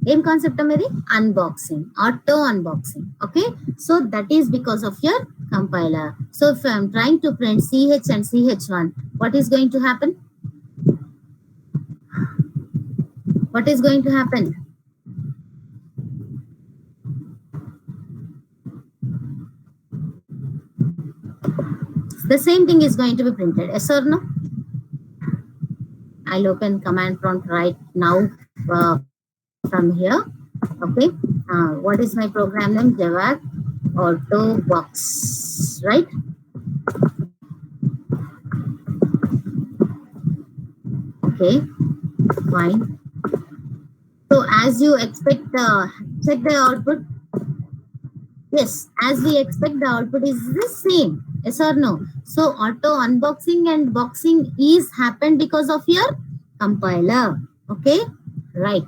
Same concept amedi? Unboxing, auto unboxing. Okay, so that is because of your compiler. So if I am trying to print ch and ch1, what is going to happen? What is going to happen? The same thing is going to be printed. Yes or no? I'll open command prompt right now from here. Okay. What is my program name? Java AutoBox. Right? Okay. Fine. So as you expect, check the output. Yes, as we expect, the output is the same. Yes or no? So auto unboxing and boxing is happened because of your compiler. Okay, right.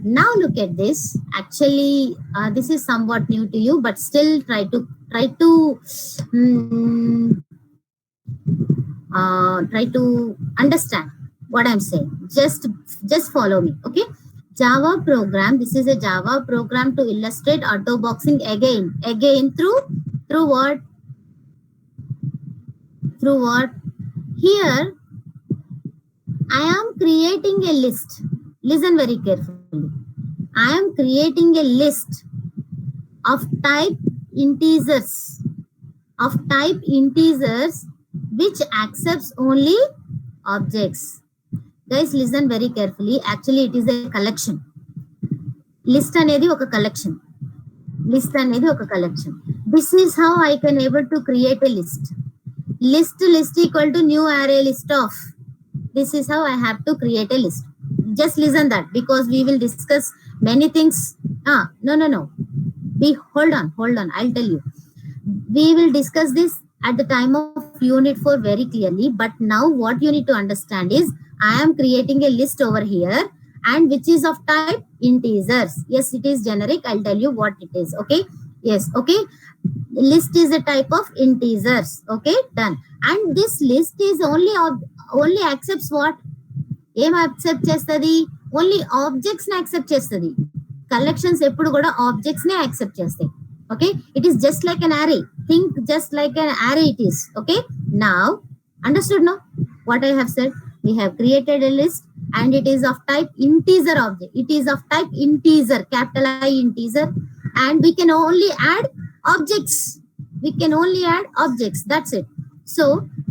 Now look at this. Actually, this is somewhat new to you, but still try to understand what I'm saying. Just follow me. Okay. Java program. This is a Java program to illustrate auto boxing again through what? Through what? Here I am creating a list. Listen very carefully. I am creating a list of type integers which accepts only objects. Guys, listen very carefully. Actually, it is a collection. List anedi oka collection. This is how I can able to create a list. List equal to new array list of. This is how I have to create a list. just listen that, because we will discuss many things. No. Hold on. I'll tell you. We will discuss this at the time of unit 4 very clearly. But now what you need to understand is, I am creating a list over here, and which is of type integers. Yes, it is generic. I'll tell you what it is. Okay. Yes. Okay. List is a type of integers. Okay. Done. And this list is only accepts what? ఏం accept చేస్తుంది? Only objects ని accept చేస్తుంది. Collections ఎప్పుడు కూడా objects నే accept చేస్తాయి. Okay, it is just like an array. Think just like an array it is. Okay, now understood now what I have said? We have created a list and it is of type integer object. It is of type integer, capital I integer, and we can only add objects. We can only add objects. That's it. So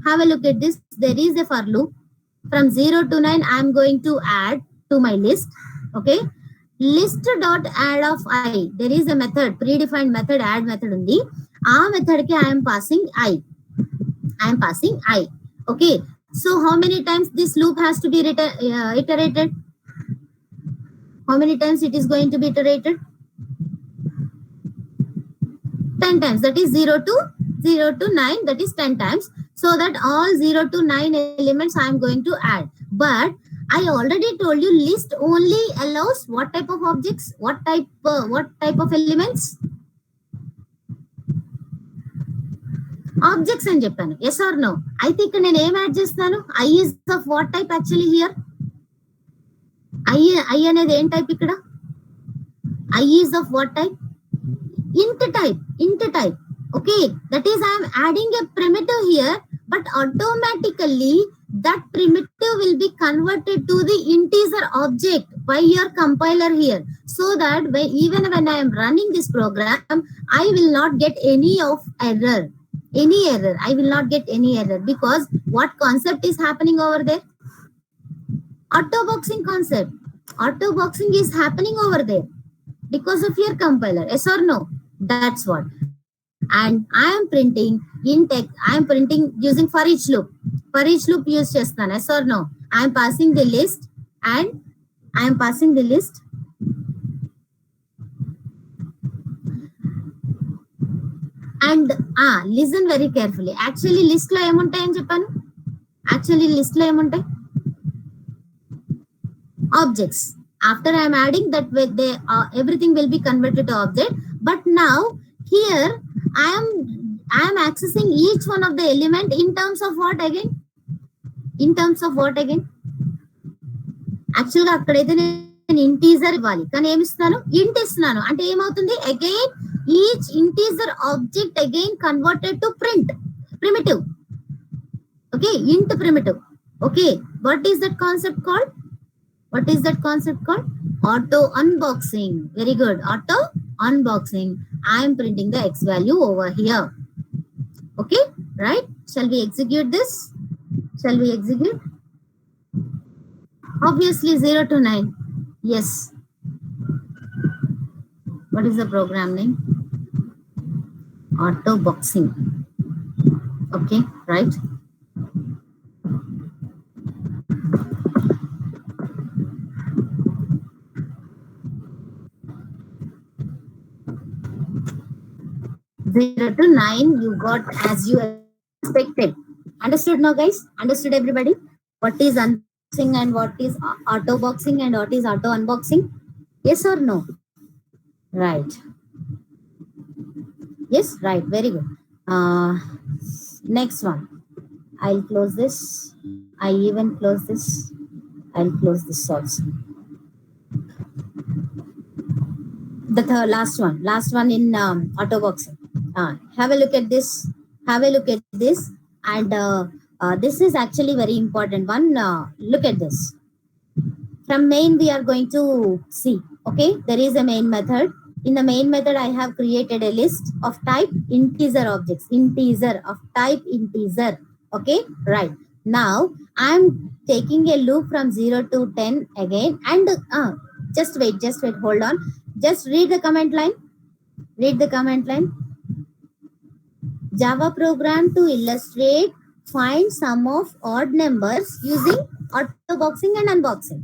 have a look at this. There is a for loop. From 0 to 9, I am going to add to my list. Okay, list dot add of I. There is a method, predefined method, add method undi. Aa method ki I am passing I. Okay, so how many times this loop has to be iterated? How many times it is going to be iterated? 10 times. That is 0 to 9. That is 10 times. So that all 0 to 9 elements I am going to add. But I already told you list only allows what type of objects? What type of elements? Objects అని చెప్పాను. Yes or no? అయితే ఇక్కడ నేను ఏం add చేస్తాను? I is of what type actually here? I అనేది ఏం type ఇక్కడ? I is of what type? Int type. Okay, that is I am adding a primitive here, but automatically that primitive will be converted to the integer object by your compiler here, so that even when I am running this program, I will not get any error. I will not get any error, because what concept is happening over there? Auto boxing concept. Auto boxing is happening over there because of your compiler. Yes or no? That's what. And I am printing in text. I am printing using for each loop. For each loop use chestanu. Yes or no? I am passing the list and I am passing the list. And listen very carefully. Actually list lo em untayani cheppanu. Actually list lo em untayi? Objects. After I am adding that, they everything will be converted to object. But now here I am accessing each one of the element in terms of what again? In terms of what again? Actually akkadaithe నేను integer ఇవ్వాలి, కానీ ఏమి ఇస్తున్నాను? ఇంట్ ఇస్తున్నాను. అంటే ఏమవుతుంది? Again each integer object again converted to primitive. Okay, int primitive. Okay, what is that concept called? Auto unboxing. Very good. Auto unboxing. I am printing the X value over here. Okay, right? Shall we execute this? Obviously 0 to 9. Yes. What is the program name? Auto boxing. Okay, right? Zero to 9 you got as you expected. Understood now, guys? Understood everybody? What is unboxing and what is auto boxing and what is auto unboxing? Yes or no? Right. Yes, right. Very good. Next one. I'll close this. I even close this. I'll close this also. The last one in auto boxing. Have a look at this. And this is actually very important one. Look at this. From main we are going to see. Okay, there is a main method. In the main method I have created a list of type integer objects. Integer of type integer. Okay, right. Now I am taking a loop from 0 to 10 again, and just wait, hold on. Just read the comment line. Java program to find sum of odd numbers using auto boxing and unboxing.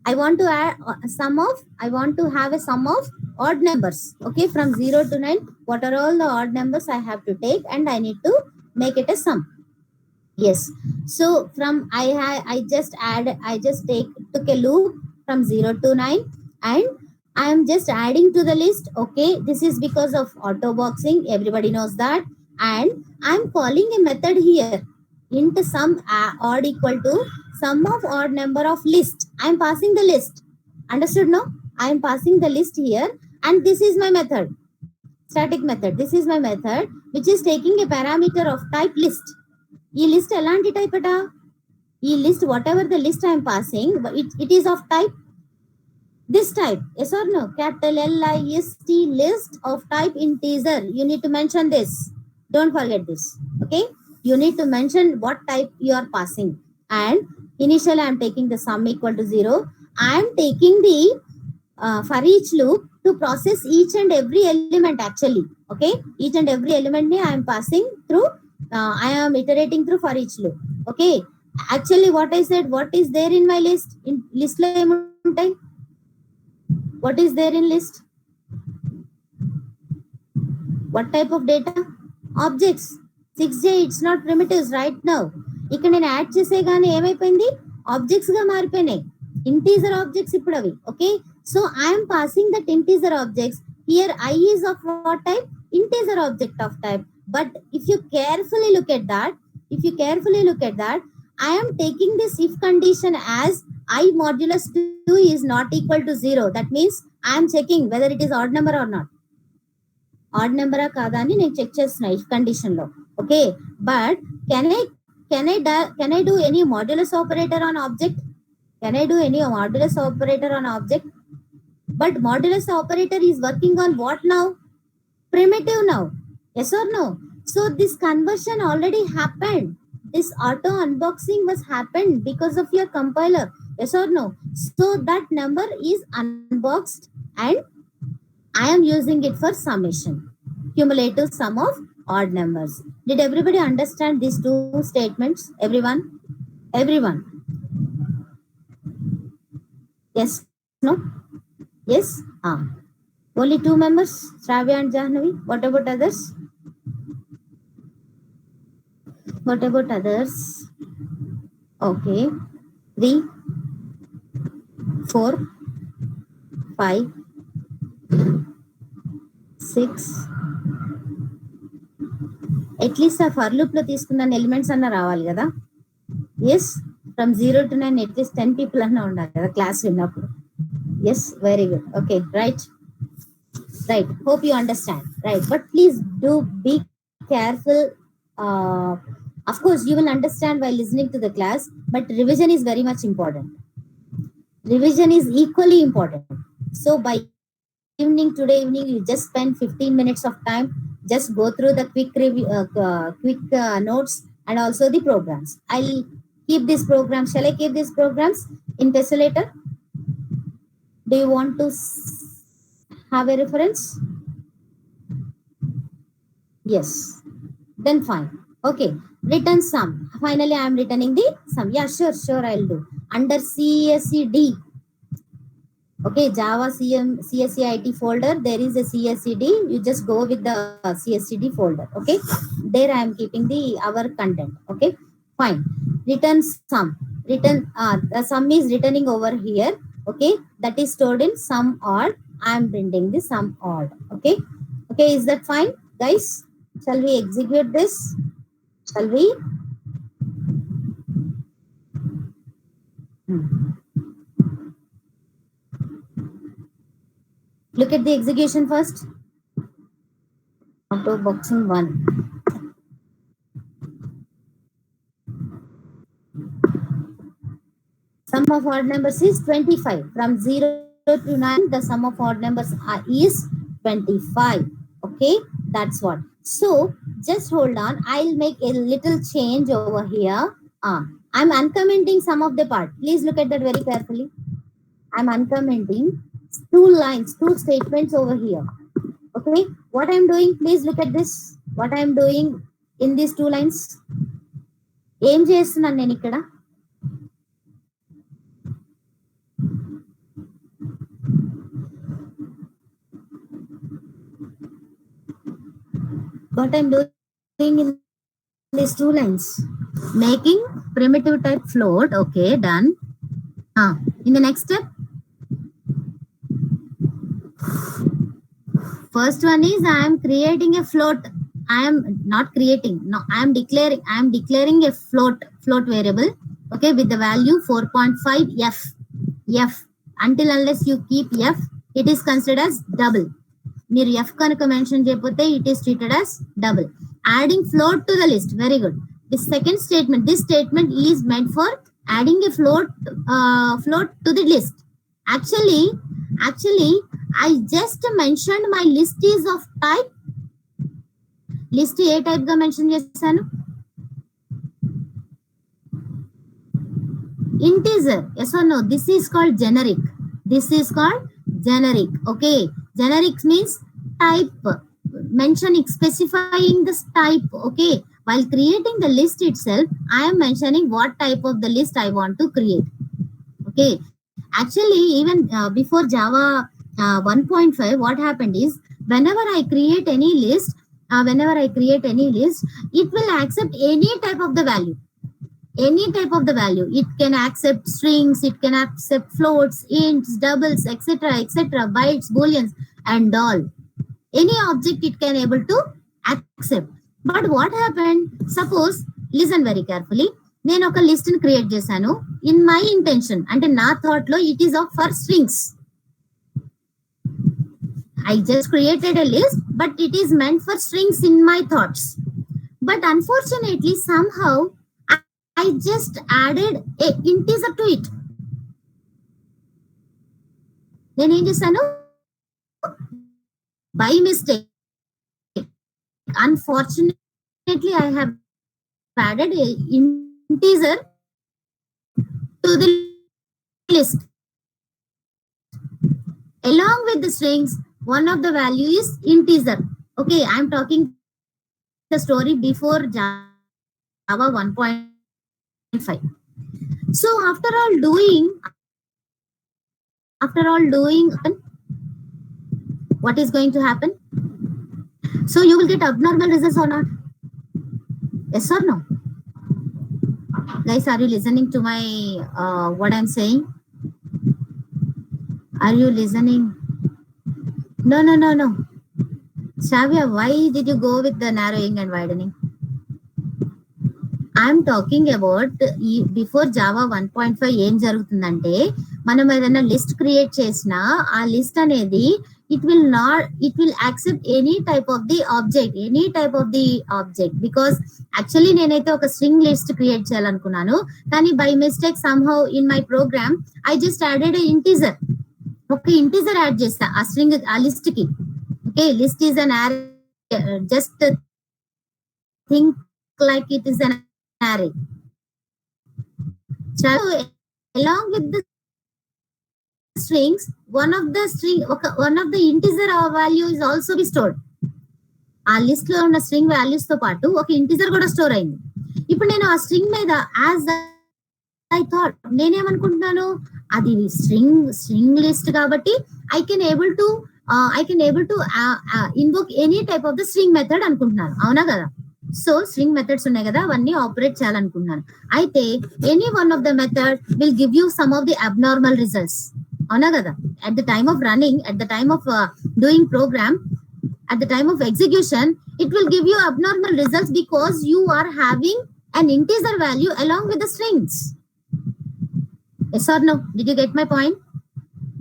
I want to add I want to have a sum of odd numbers. Okay, from 0 to 9, what are all the odd numbers I have to take, and I need to make it a sum. Yes. So from I just took a loop from 0 to 9, and I am just adding to the list. Okay, this is because of auto boxing. Everybody knows that. And I'm calling a method here into sum odd equal to sum of odd number of list. I'm passing the list. Understood? No? I'm passing the list here, and this is my method. Static method. This is my method, which is taking a parameter of type list. ఈ list ఎలాంటి type అట ఈ list what ever the list I'm passing it is of type this type. Yes or no? Capital LIST list of type integer. You need to mention this. Don't forget this. Okay, you need to mention what type you are passing. And initially I am taking the sum equal to 0. I am taking the for each loop to process each and every element actually. Okay, each and every element I am passing through. I am iterating through for each loop. Okay, actually what I said, what is there in my list? In list lo em untai? What is there in list? What type of data? Objects. 6J, it's not primitives right now. ఇక్కడ నేను add చేసేగానే ఏమైపోయింది, objects గా మారిపోయినాయి, integer objects ఇప్పుడు అవి. Okay, so I'm passing that integer objects here. I is of what type? Integer object of type. But if you carefully look at that, I am taking this if condition as I modulus 2 is not equal to 0. That means I am checking whether it is odd number or not. Odd నెంబరా కాదా అని నేను check చేస్తున్నా if condition లో. Okay, but can I do any modulus operator on object? Can I do any modulus operator on object? But modulus operator is working on what now? Primitive now. Yes or no? So this conversion already happened. This auto unboxing was happened because of your compiler. Yes or no? So that number is unboxed, and I am using it for summation, cumulative sum of odd numbers. Did everybody understand these two statements? Everyone. Yes? No? Yes? Only 2 members, Shravya and Jahnavi. What about others? Okay. 3, 4, 5, 6. At least ఆ for loop లో తీసుకున్న elements అన్న రావాలి కదా. Yes, from 0 to 9 at least 10 people అన్న ఉండాలి కదా class విన్నప్పుడు. Yes, very good. Okay, right. Hope you understand. Right, but please do be careful. Of course you will understand while listening to the class, but revision is very much important. Revision is equally important. So by today evening you just spend 15 minutes of time, just go through the quick review, notes, and also the programs. I'll keep these programs. Shall I keep these programs in Tesserator? Do you want to have a reference? Yes, then fine. Okay, return sum. Finally I am returning the sum. Yeah, sure I'll do. Under CSED. Okay, Java CSEIT folder, there is a CSED. You just go with the CSED folder. Okay, there I am keeping our content. Okay, fine. Return sum. The sum is returning over here. Okay, that is stored in sum odd. I am printing the sum odd. Okay, is that fine, guys? Shall we execute this? Shall we? Look at the execution first. Auto boxing 1. Sum of odd numbers is 25. From 0 to 9, the sum of odd numbers is 25. Okay, that's what. So just hold on. I'll make a little change over here. I'm uncommenting some of the part. Please look at that very carefully. I'm uncommenting 2 lines, 2 statements over here. Okay, what I'm doing, please look at this. What I'm doing in these 2 lines. ఏం చేస్తున్నాను నేను ఇక్కడ? what I'm doing in these two lines. Making primitive type float. Okay, done. In the next step, first one is I am creating a float. I am not creating. No, I am declaring. I am declaring a float variable. Okay, with the value 4.5 f. F until unless you keep f, it is considered as double. మీరు F కనుక mention చేయకపోతే it is treated as double. Adding float to the list. Very good. The second statement, this statement is meant for adding a float to the list. Actually, I just mentioned my list is of type. List A type గా mention చేశాను? Integer. Yes or no? This is called generic. This is called generic. Okay. Generic means type. Mentioning, specifying this type. Okay. While creating the list itself, I am mentioning what type of the list I want to create. Okay. Actually, even before Java 1.5, what happened is whenever I create any list, it will accept any type of the value. Any type of the value. It can accept strings, it can accept floats, ints, doubles, etc., bytes, booleans, and all. Any object it can able to accept. But what happened? Suppose, listen very carefully. నేను ఒక list ని create చేశాను in my intention, అంటే నా thought లో it is of for strings. I just created a list, but it is meant for strings in my thoughts. But unfortunately, somehow I just added a integer to it. నేను ఏం చేశాను? By mistake, unfortunately, I have added a integer to the list. Along with the strings, one of the value is integer. Okay, I am talking the story before Java 1.5. So after all doing, what is going to happen? So you will get abnormal results or not? Yes or no? Guys, are you listening to my what I'm saying? Are you listening? No. Shravya, why did you go with the narrowing and widening? I'm talking about before Java 1.5 ఏం జరుగుతుందంటే, మనం ఏదైనా list create చేసినా ఆ list అనేది it will accept any type of the object, because actually నేనైతే ఒక string list create చేయాలనుకున్నాను, కానీ by mistake somehow in my program I just added a integer. ఒక ఇంటిజర్ యాడ్ చేస్తా ఆ స్ట్రింగ్ ఆ లిస్ట్ కి. Okay, list is an array. Just think like it is an array. So along with the strings, one of the integer value is also be stored. ఆ list లో ఉన్న string values తో పాటు ఒక integer కూడా store అయింది. ఇప్పుడు నేను ఆ స్ట్రింగ్ మీద యాజ్ ఐ థాట్ నేనేమనుకుంటున్నాను, అది స్ట్రింగ్ లిస్ట్ కాబట్టి I can able to invoke any type of the string method అనుకుంటున్నాను. అవునా కదా? సో స్ట్రింగ్ మెథడ్స్ ఉన్నాయి కదా, అవన్నీ ఆపరేట్ చేయాలనుకుంటున్నాను. అయితే any one of the method will give you some of the abnormal results. అవునా కదా? At the time of running, at the time of doing program, at the time of execution, it will give you abnormal results because you are having an integer value along with the strings. Yes or no? Did you get my point?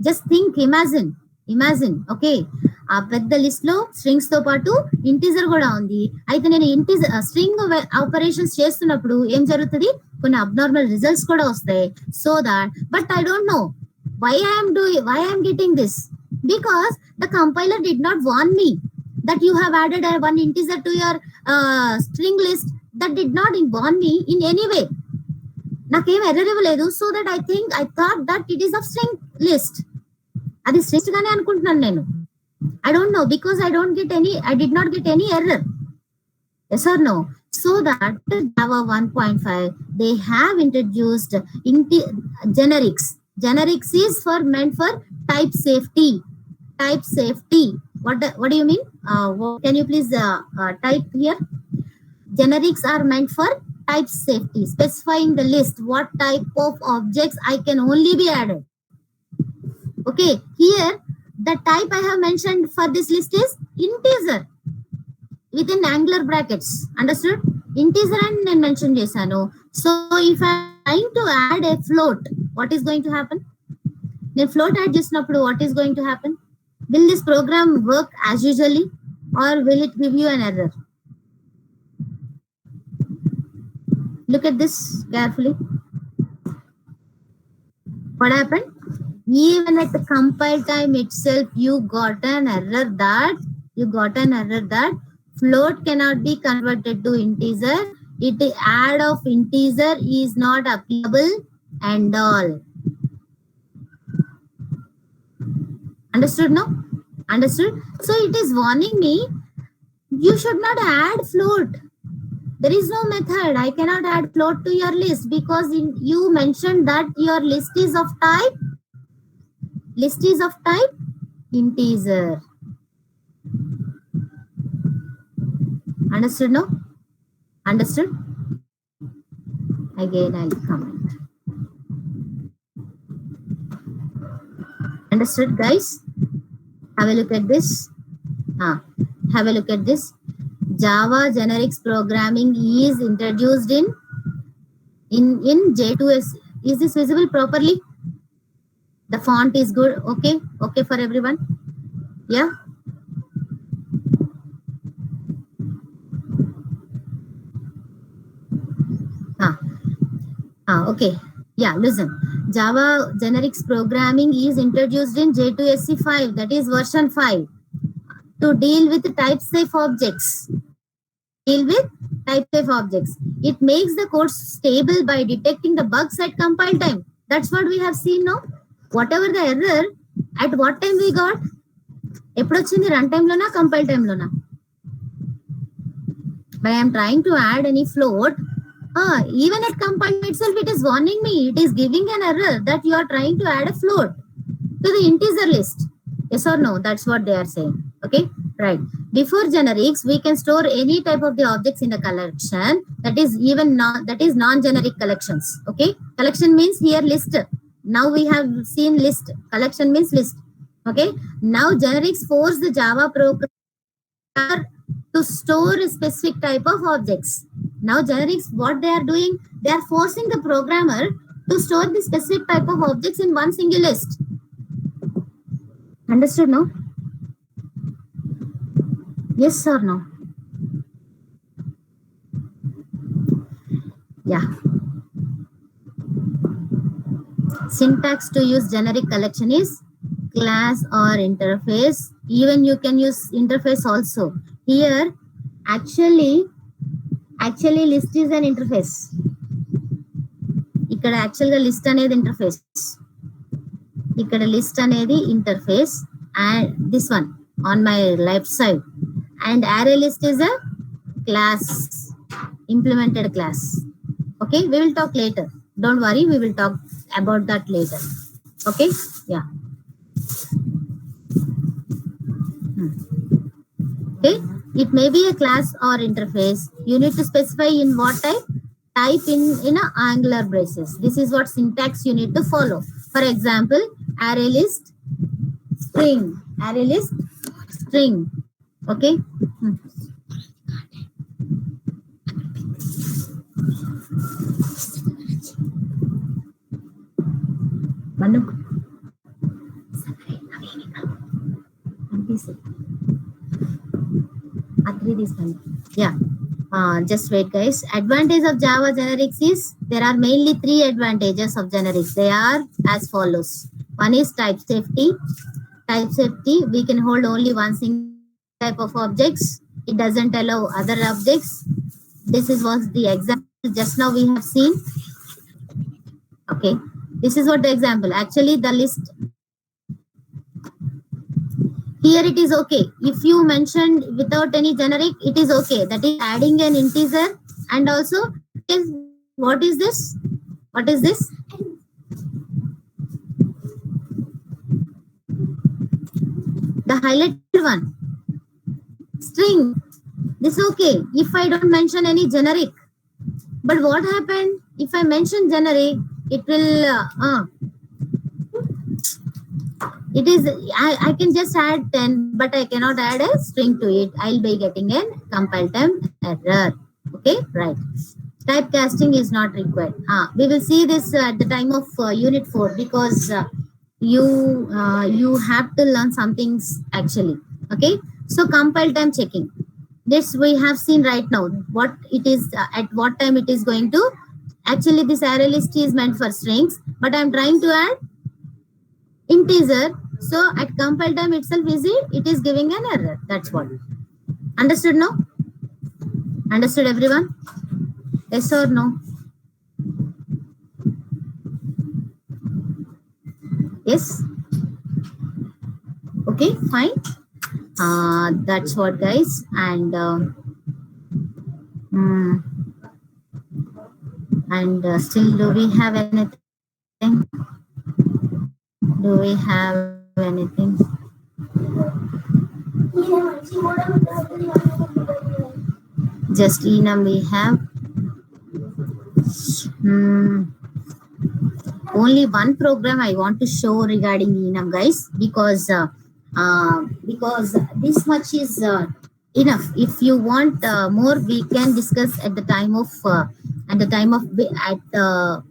Just think, imagine. Okay, ఆ పెద్ద list లో strings తో పాటు integer కూడా ఉంది. అయితే నేను integer string operations చేస్తున్నప్పుడు ఏం జరుగుతుంది, కొన్ని అబ్నార్మల్ రిజల్ట్స్ కూడా వస్తాయి. So that, but I don't know why I am getting this, because the compiler did not warn me that you have added one integer to your string list. That did not warn me in any way. నాకేం error ఇవ్వలేదు. So that I thought that it is of string list. అది strings గానే అనుకుంటున్నాను నేను. I don't know, because I did not get any error. Yes or no? So that Java 1.5 they have introduced generics. Generics is meant for type safety. What do you mean? Can you please type here? Generics are meant for type safety, specifying the list what type of objects I can only be added. Okay, here the type I have mentioned for this list is integer within angular brackets. Understood? Integer and నేను mention చేశాను. So if I am trying to add a float, what is going to happen? నేను float add చేసినప్పుడు what is going to happen? Will this program work as usually or will it give you an error? Look at this carefully. What happened? Even at the compile time itself, you got an error that float cannot be converted to integer. Add of integer is not applicable and all. Understood now? Understood? So it is warning me, you should not add float. There is no method. I cannot add float to your list because you mentioned that your list is of type integer. Understood now? Understood? Again, I'll comment. Understood, guys? Have a look at this. Have a look at this. Java generics programming is introduced in J2S. Is this visible properly? The font is good. Okay for everyone. Yeah. Okay. Yeah, listen. Java generics programming is introduced in J2SE5, that is version 5, to deal with type safe objects. It makes the code stable by detecting the bugs at compile time. That's what we have seen now. Whatever the error, at what time we got? Eppudu ochindi runtime lona, compile time lona? But I am trying to add any float. Even at compile itself, it is warning me. It is giving an error that you are trying to add a float to the integer list. Yes or no? That's what they are saying. Okay, right. Before generics, we can store any type of the objects in the collection. That is non-generic collections. Okay, collection means here list. Now we have seen list. Collection means list. Okay. Now generics force the Java programmer to store a specific type of objects. Now generics, what they are doing? They are forcing the programmer to store the specific type of objects in one single list. Understood, no? Yes or no? Yeah. Syntax to use generic collection is class or interface. Even you can use interface also. Here, actually list is an interface. ఇక్కడ యాక్చువల్గా list అనేది interface. ఇక్కడ list అనేది interface and this one on my left side and array list is a class, implemented class. Okay, we will talk later. Don't worry, we will talk about that later. Okay, yeah. Okay, it may be a class or interface. You need to specify in what type in a angular braces. This is what syntax you need to follow. For example, array list string. Okay. Yeah. Just wait, guys. Advantage of Java generics is there are mainly 3 advantages of generics. They are as follows. One is type safety. Type safety, we can hold only one single type of objects. It doesn't allow other objects. This was the example just now we have seen. Okay, this is what the example. Actually, the list here it is okay. If you mentioned without any generic, it is okay. That is adding an integer and also what is this? What is this? The highlighted everyone? String. This okay if I don't mention any generic. But what happened if I mention generic? It will it is I can just add 10, but I cannot add a string to it. I'll be getting a compile time error. Okay, right. Typecasting is not required. We will see this at the time of unit 4, because you have to learn some things actually. Okay, so compile time checking. This we have seen right now. What it is, at what time it is going to. Actually, this array list is meant for strings, but I'm trying to add integer. So at compile time itself, it is giving an error. That's what. Understood now? Understood everyone? Yes or no? Yes? Okay, fine. That's what, guys. And still, do we have anything? Do we have anything? Just enum we have. Only one program I want to show regarding enum, guys, because this much is enough. If you want more, we can discuss at the time of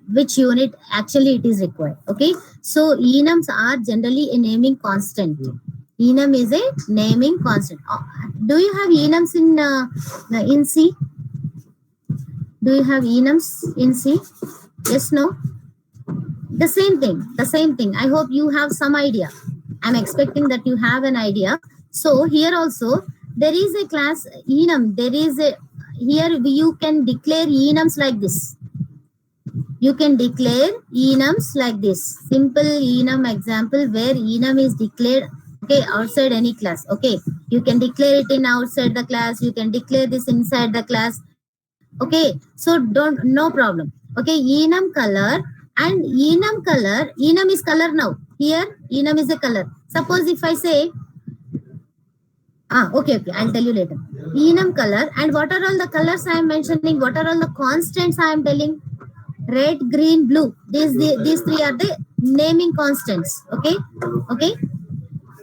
which unit actually it is required. Okay, so enums are generally a naming constant. Enum is a naming constant. Do you have enums in C? Do you have enums in C? Yes, no? The same thing. I hope you have some idea. I'm expecting that you have an idea. So here also, there is a class enum. Here you can declare enums like this. You can declare enums like this. Simple enum example where enum is declared, okay, outside any class. Okay, you can declare it in outside the class. You can declare this inside the class. Okay, so no problem. Okay, enum color. And enum is color now. Here, enum is a color. Suppose if I say, okay, I'll tell you later. Enum color, and what are all the colors I am mentioning? What are all the constants I am telling? Red, green, blue. These three are the naming constants. Okay, okay.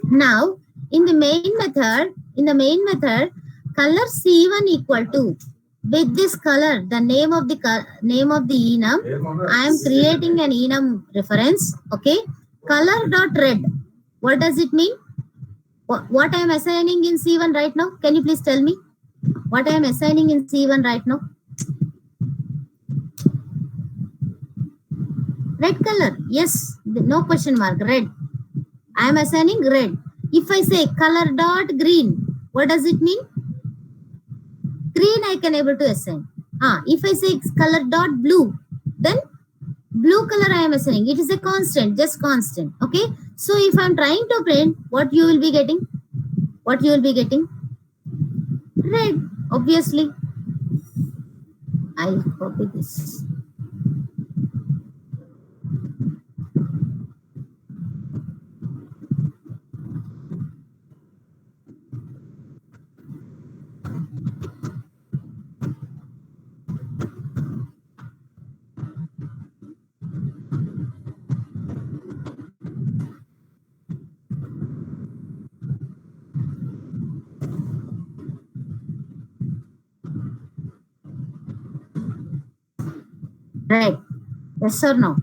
Now, in the main method, color C1 equal to, with this color, the name of the enum, I am creating an enum reference. Okay, color dot red. What does it mean? What I am assigning in C1 right now? Can you please tell me what I am assigning in C1 right now? Red color. Yes, no question mark. Red. I am assigning red. If I say color dot green, what does it mean? Green I can able to assign. If I say color dot blue, then blue color I am assigning. It is a constant, just constant. Okay. So if I am trying to print, what you will be getting? What you will be getting? Red, obviously. I'll copy this. Right. Yes or no?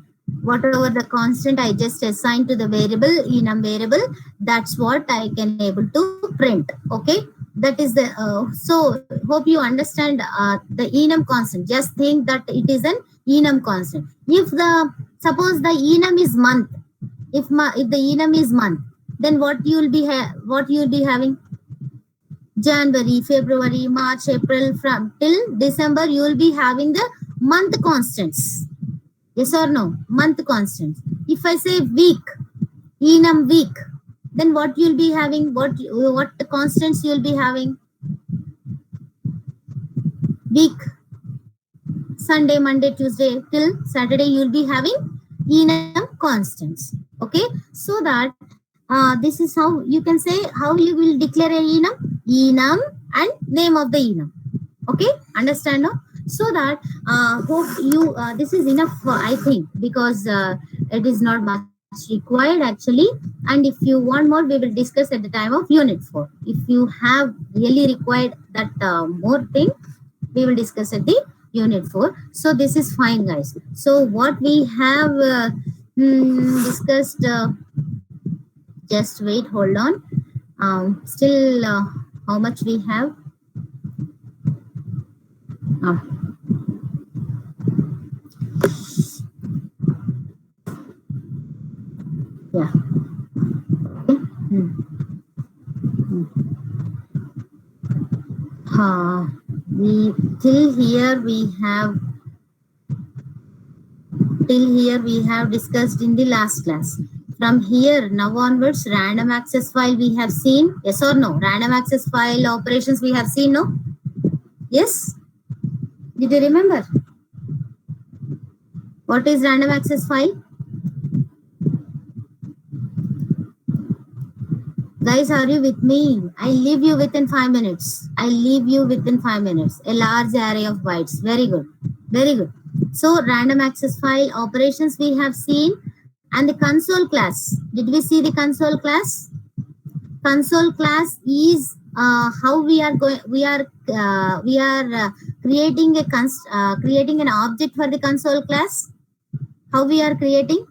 Whatever the constant I just assigned to the variable, enum variable, that's what I can able to print. Okay. That is the, so hope you understand the enum constant. Just think that it is an enum constant. If suppose the enum is month, if the enum is month, then what you will be having? January, February, March, April, from till December, you will be having the month constants. Yes or no? Month constants. If I say week, enum week, then what you'll be having? What constants you'll be having? Week, Sunday, Monday, Tuesday till Saturday, you'll be having enum constants. Okay, so that This is how you can say how you will declare a enum and name of the enum. Okay, understand now? So that hope you this is enough, I think, because it is not much required actually. And if you want more, we will discuss at the time of unit 4. If you have really required that more thing, we will discuss at the unit 4. So this is fine, guys. So what we have discussed, just wait, hold on. Still, how much we have? Uh, yeah. Hmm. We till here we have discussed in the last class. From here now onwards, random access file we have seen. Yes or no? Random access file operations we have seen. No? Yes. Did you remember? What is random access file? Guys, are you with me? I leave you within 5 minutes. A large array of bytes. Very good. Very good. So random access file operations we have seen, and the console class. Did we see the console class? Console class is how we are going. We are creating creating an object for the console class. How we are creating?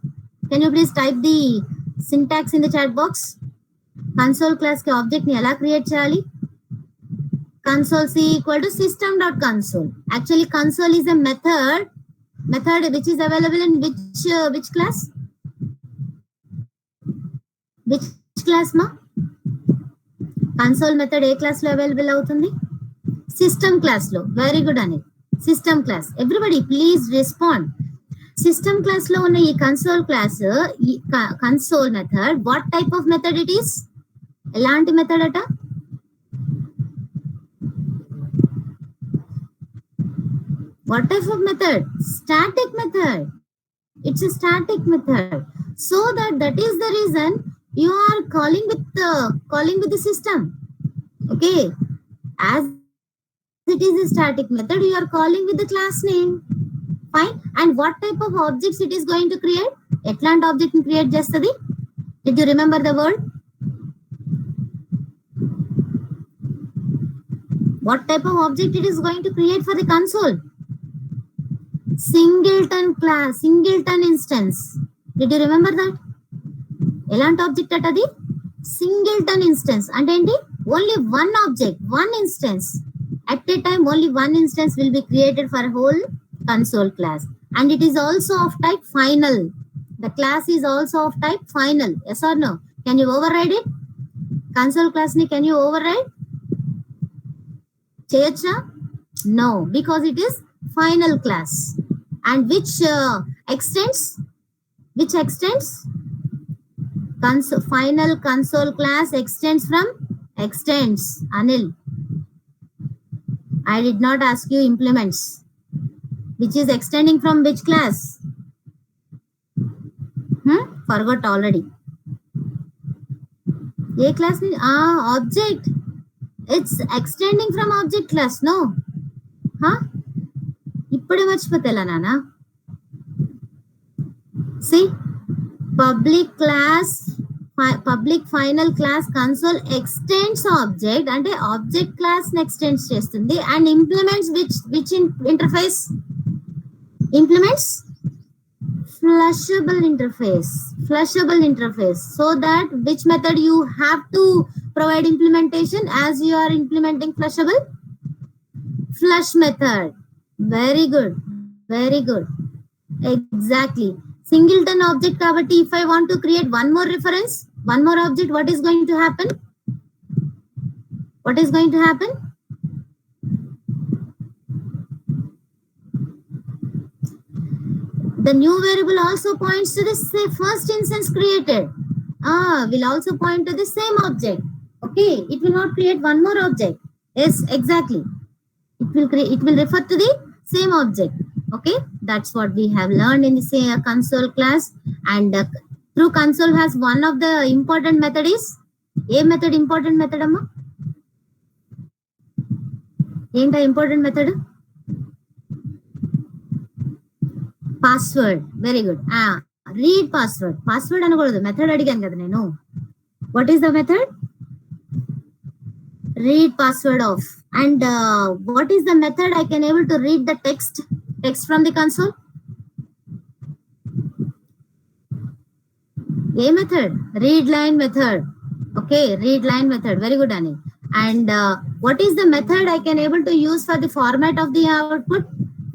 Can you please type the syntax in the chat box? Console class के object ni ela create cheyali? Console C equal to system.console. Actually, console is a method which is available in which class? Which class ma? Console method A class లో available అవుతుంది? System class లో. Very good Anil. System class. Everybody please respond. System class లో ఉన్న ఈ console class, ఈ console method, what type of method it is? ఎలాంటి method అట? What type of method? Static method. It's a static method. So that is the reason you are calling with the system. Okay. As it is a static method, you are calling with the class name. Fine. And what type of objects it is going to create? Eట్లాంటి object ni create chestadi? Did you remember the word? What type of object it is going to create for the console? Singleton class, singleton instance. Did you remember that? ఎలాంటి object అట అది? Singleton instance అంటే ఏంటి? Only one object, one instance. At a time, only one instance will be created for a whole console class. And it is also of type final. The class is also of type final. Yes or no? Can you override it? Console class ni can you override? Cheyacha? No, because it is final class. And which extends? Final console class extends from Anil. I did not ask you implements. Which is extending from which class? Forgot already. A class object. It's extending from object class, no? ఇప్పుడే మర్చిపోతేలా నాన్న. See, public final class console extends object అంటే object class extends చేస్తుంది and implements which interface? Implements flushable interface. So that which method you have to provide implementation as you are implementing flushable? Flush method. Very good. Exactly. Singleton object kabatti, if I want to create one more reference, one more object, what is going to happen? The new variable also points to the first instance created. Will also point to the same object. Okay, it will not create one more object. Yes, exactly. It will refer to the same object. Okay, that's what we have learned in the console class. And through console has one of the important method is important method amma enta important method password. Very good. Read password అనకూడదు, method అడిగాను కదా నేను. What is the method? Read password of. And what is the method I can able to read the text from the console? A method, read line method. Okay, read line method. Very good, Annie. And what is the method I can able to use for the format of the output?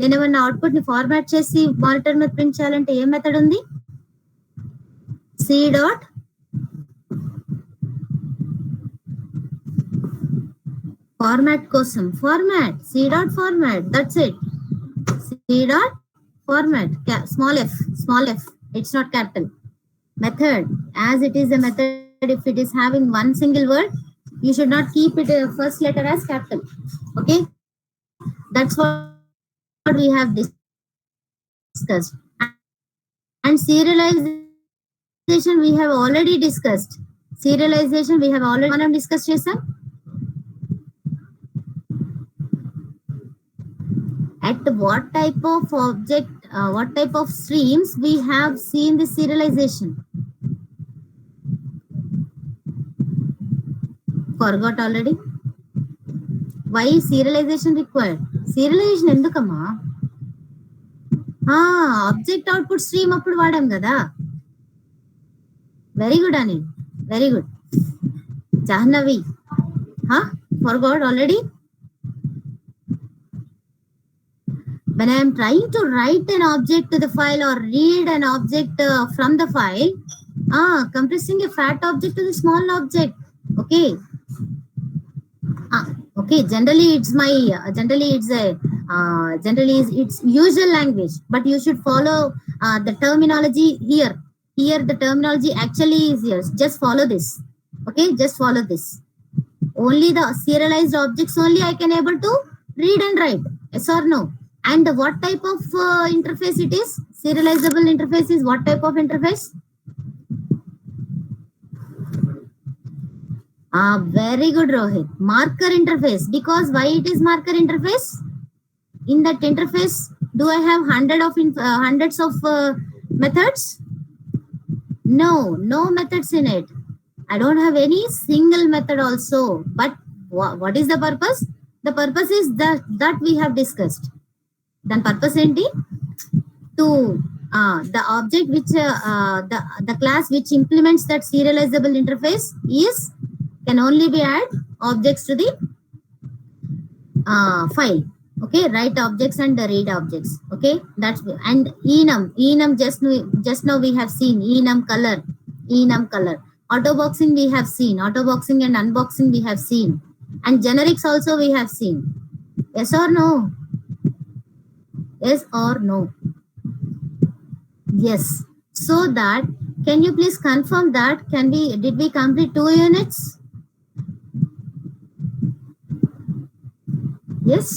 నేను ఏమన్నా output ని format చేసి monitor మీద print చేయాలంటే ఏ method ఉంది? C dot format కోసం format, C dot format, that's it. C dot format, small F, it's not capital. Method, as it is a method, if it is having one single word, you should not keep it first letter as capital. Okay, that's what we have discussed. And serialization we have already discussed. మనం discuss చేసాం. At what type of object, what type of streams we have seen the serialization? Forgot already. Why serialization required? Serialization ఎందుకమ్మా? Object output stream అప్పుడు వాడాం కదా. Very good అని, very good. Jahnavi, forgot already. When I am trying to write an object to the file or read an object from the file, compressing a fat object to the small object. Okay. Okay. Generally, it's usual language, but you should follow the terminology here. Here, the terminology actually is here. Just follow this. Okay. Just follow this. Only the serialized objects only I can able to read and write. Yes or no? And what type of interface it is? Serializable interface is what type of interface? Very good, Rohit. Marker interface. Because why it is marker interface? In that interface, do I have hundreds of methods? No methods in it. I don't have any single method also. But what is the purpose? The purpose is that we have discussed. Then purpose enti to the object which the class which implements that serializable interface can only be add objects to the file. Okay, write objects and read objects. Okay, that's, and enum just now we have seen enum color. Autoboxing we have seen, autoboxing and unboxing we have seen, and generics also we have seen. Yes or no? Yes or no? Yes. So that, can you please confirm that did we complete 2 units? Yes.